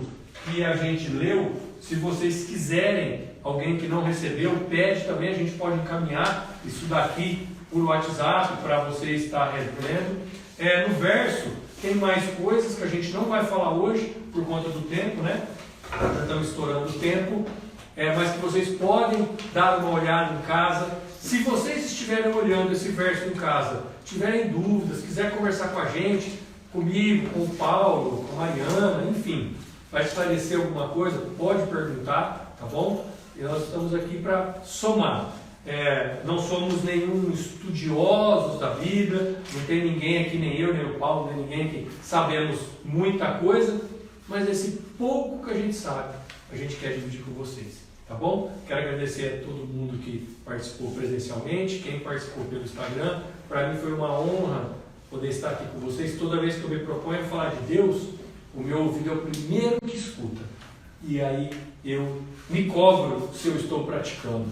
que a gente leu, se vocês quiserem, alguém que não recebeu, pede também, a gente pode encaminhar isso daqui por WhatsApp para você estar revendo. No verso, tem mais coisas que a gente não vai falar hoje, por conta do tempo, né? Já estamos estourando o tempo, mas que vocês podem dar uma olhada em casa. Se vocês estiverem olhando esse verso em casa, tiverem dúvidas, quiser conversar com a gente, comigo, com o Paulo, com a Mariana, enfim, vai esclarecer alguma coisa, pode perguntar, tá bom? E nós estamos aqui para somar. Não somos nenhum estudiosos da Bíblia, não tem ninguém aqui, nem eu, nem o Paulo, nem ninguém que sabemos muita coisa, mas esse pouco que a gente sabe, a gente quer dividir com vocês, tá bom? Quero agradecer a todo mundo que participou presencialmente, quem participou pelo Instagram. Para mim foi uma honra poder estar aqui com vocês. Toda vez que eu me proponho a falar de Deus, o meu ouvido é o primeiro que escuta. e aí eu me cobro se eu estou praticando.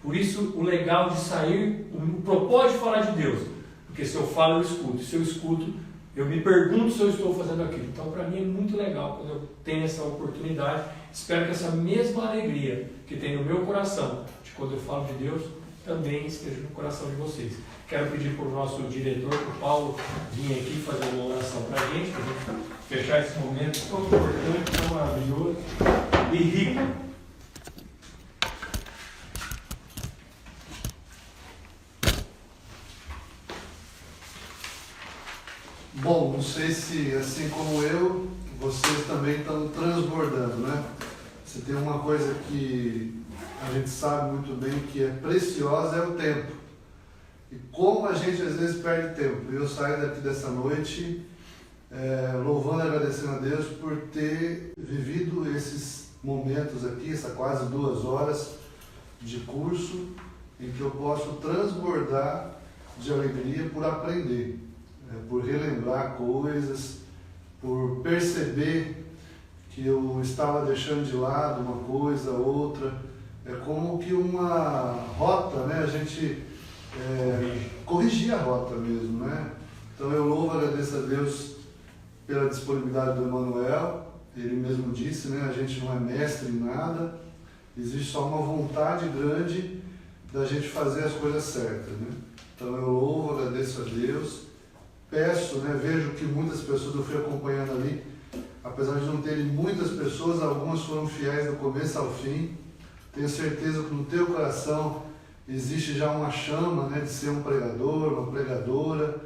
Por isso, o legal de sair, o propósito de falar de Deus, porque se eu falo, eu escuto. Se eu escuto, eu me pergunto se eu estou fazendo aquilo. Então, para mim é muito legal quando eu tenho essa oportunidade. Espero que essa mesma alegria que tem no meu coração, de quando eu falo de Deus, também esteja no coração de vocês. Quero pedir para o nosso diretor, para o Paulo, vir aqui fazer uma oração para a gente fechar esse momento tão importante, tão maravilhoso e rico. Bom, não sei se, assim como eu, vocês também estão transbordando, né? Se tem uma coisa que a gente sabe muito bem que é preciosa, é o tempo. E como a gente às vezes perde tempo. Eu saio daqui dessa noite louvando e agradecendo a Deus por ter vivido esses momentos aqui, essa quase 2 horas de curso, em que eu posso transbordar de alegria por aprender, por relembrar coisas, por perceber que eu estava deixando de lado uma coisa, outra. É como que uma rota, né? A gente corrigir a rota mesmo, né? Então eu louvo e agradeço a Deus pela disponibilidade do Emanuel. Ele mesmo disse, né? A gente não é mestre em nada, existe só uma vontade grande da gente fazer as coisas certas, né? Então eu louvo, agradeço a Deus, peço, né? Vejo que muitas pessoas eu fui acompanhando ali, apesar de não terem muitas pessoas, algumas foram fiéis do começo ao fim. Tenho certeza que no teu coração existe já uma chama, né, de ser um pregador, uma pregadora.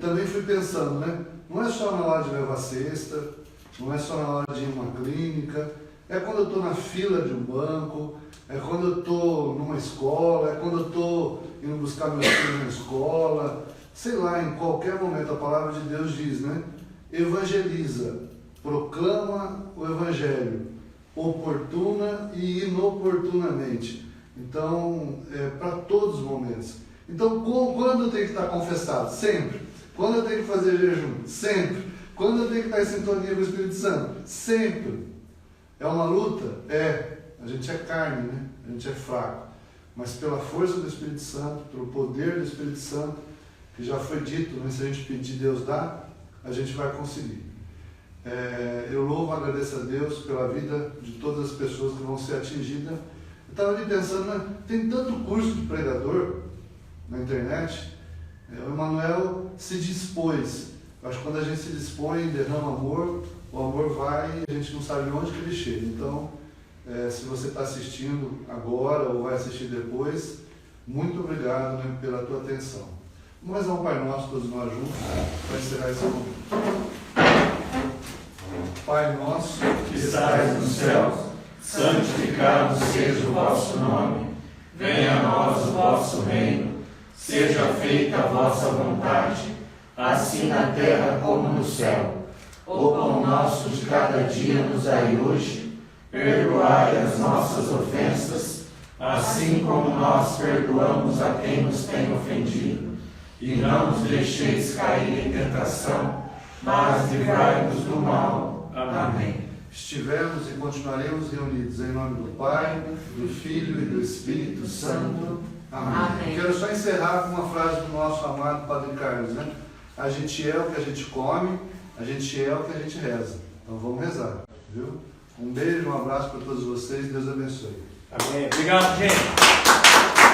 Também fui pensando, né, não é só na hora de levar cesta, não é só na hora de ir a uma clínica, é quando eu estou na fila de um banco, é quando eu estou numa escola, é quando eu estou indo buscar meus filhos na escola, sei lá, em qualquer momento. A palavra de Deus diz, né, evangeliza, proclama o evangelho, oportuna e inoportunamente. Então, para todos os momentos. Então, quando eu tenho que estar confessado? Sempre. Quando eu tenho que fazer jejum? Sempre. Quando eu tenho que estar em sintonia com o Espírito Santo? Sempre. É uma luta? É. A gente é carne, né? A gente é fraco. Mas pela força do Espírito Santo, pelo poder do Espírito Santo, que já foi dito, né? Se a gente pedir, Deus dá, a gente vai conseguir. Eu louvo e agradeço a Deus pela vida de todas as pessoas que vão ser atingidas. Eu estava ali pensando, né? Tem tanto curso de pregador na internet. O Emanuel se dispôs. Eu acho que quando a gente se dispõe, derrama amor, o amor vai e a gente não sabe onde que ele chega. Então, se você está assistindo agora ou vai assistir depois, muito obrigado, né, pela tua atenção. Vamos rezar um Pai Nosso, todos nós juntos, para encerrar esse momento. Pai nosso, que estais nos céus, santificado seja o vosso nome. Venha a nós o vosso reino. Seja feita a vossa vontade, assim na terra como no céu. O pão nosso de cada dia nos dai hoje. Perdoai as nossas ofensas, assim como nós perdoamos a quem nos tem ofendido. E não nos deixeis cair em tentação, mas livrai-nos do mal. Amém. Estivemos e continuaremos reunidos em nome do Pai, do Filho e do Espírito Santo. Amém. Quero só encerrar com uma frase do nosso amado Padre Carlos, né? A gente é o que a gente come, a gente é o que a gente reza. Então vamos rezar, viu? Um beijo, um abraço para todos vocês, Deus abençoe. Amém. Obrigado, gente.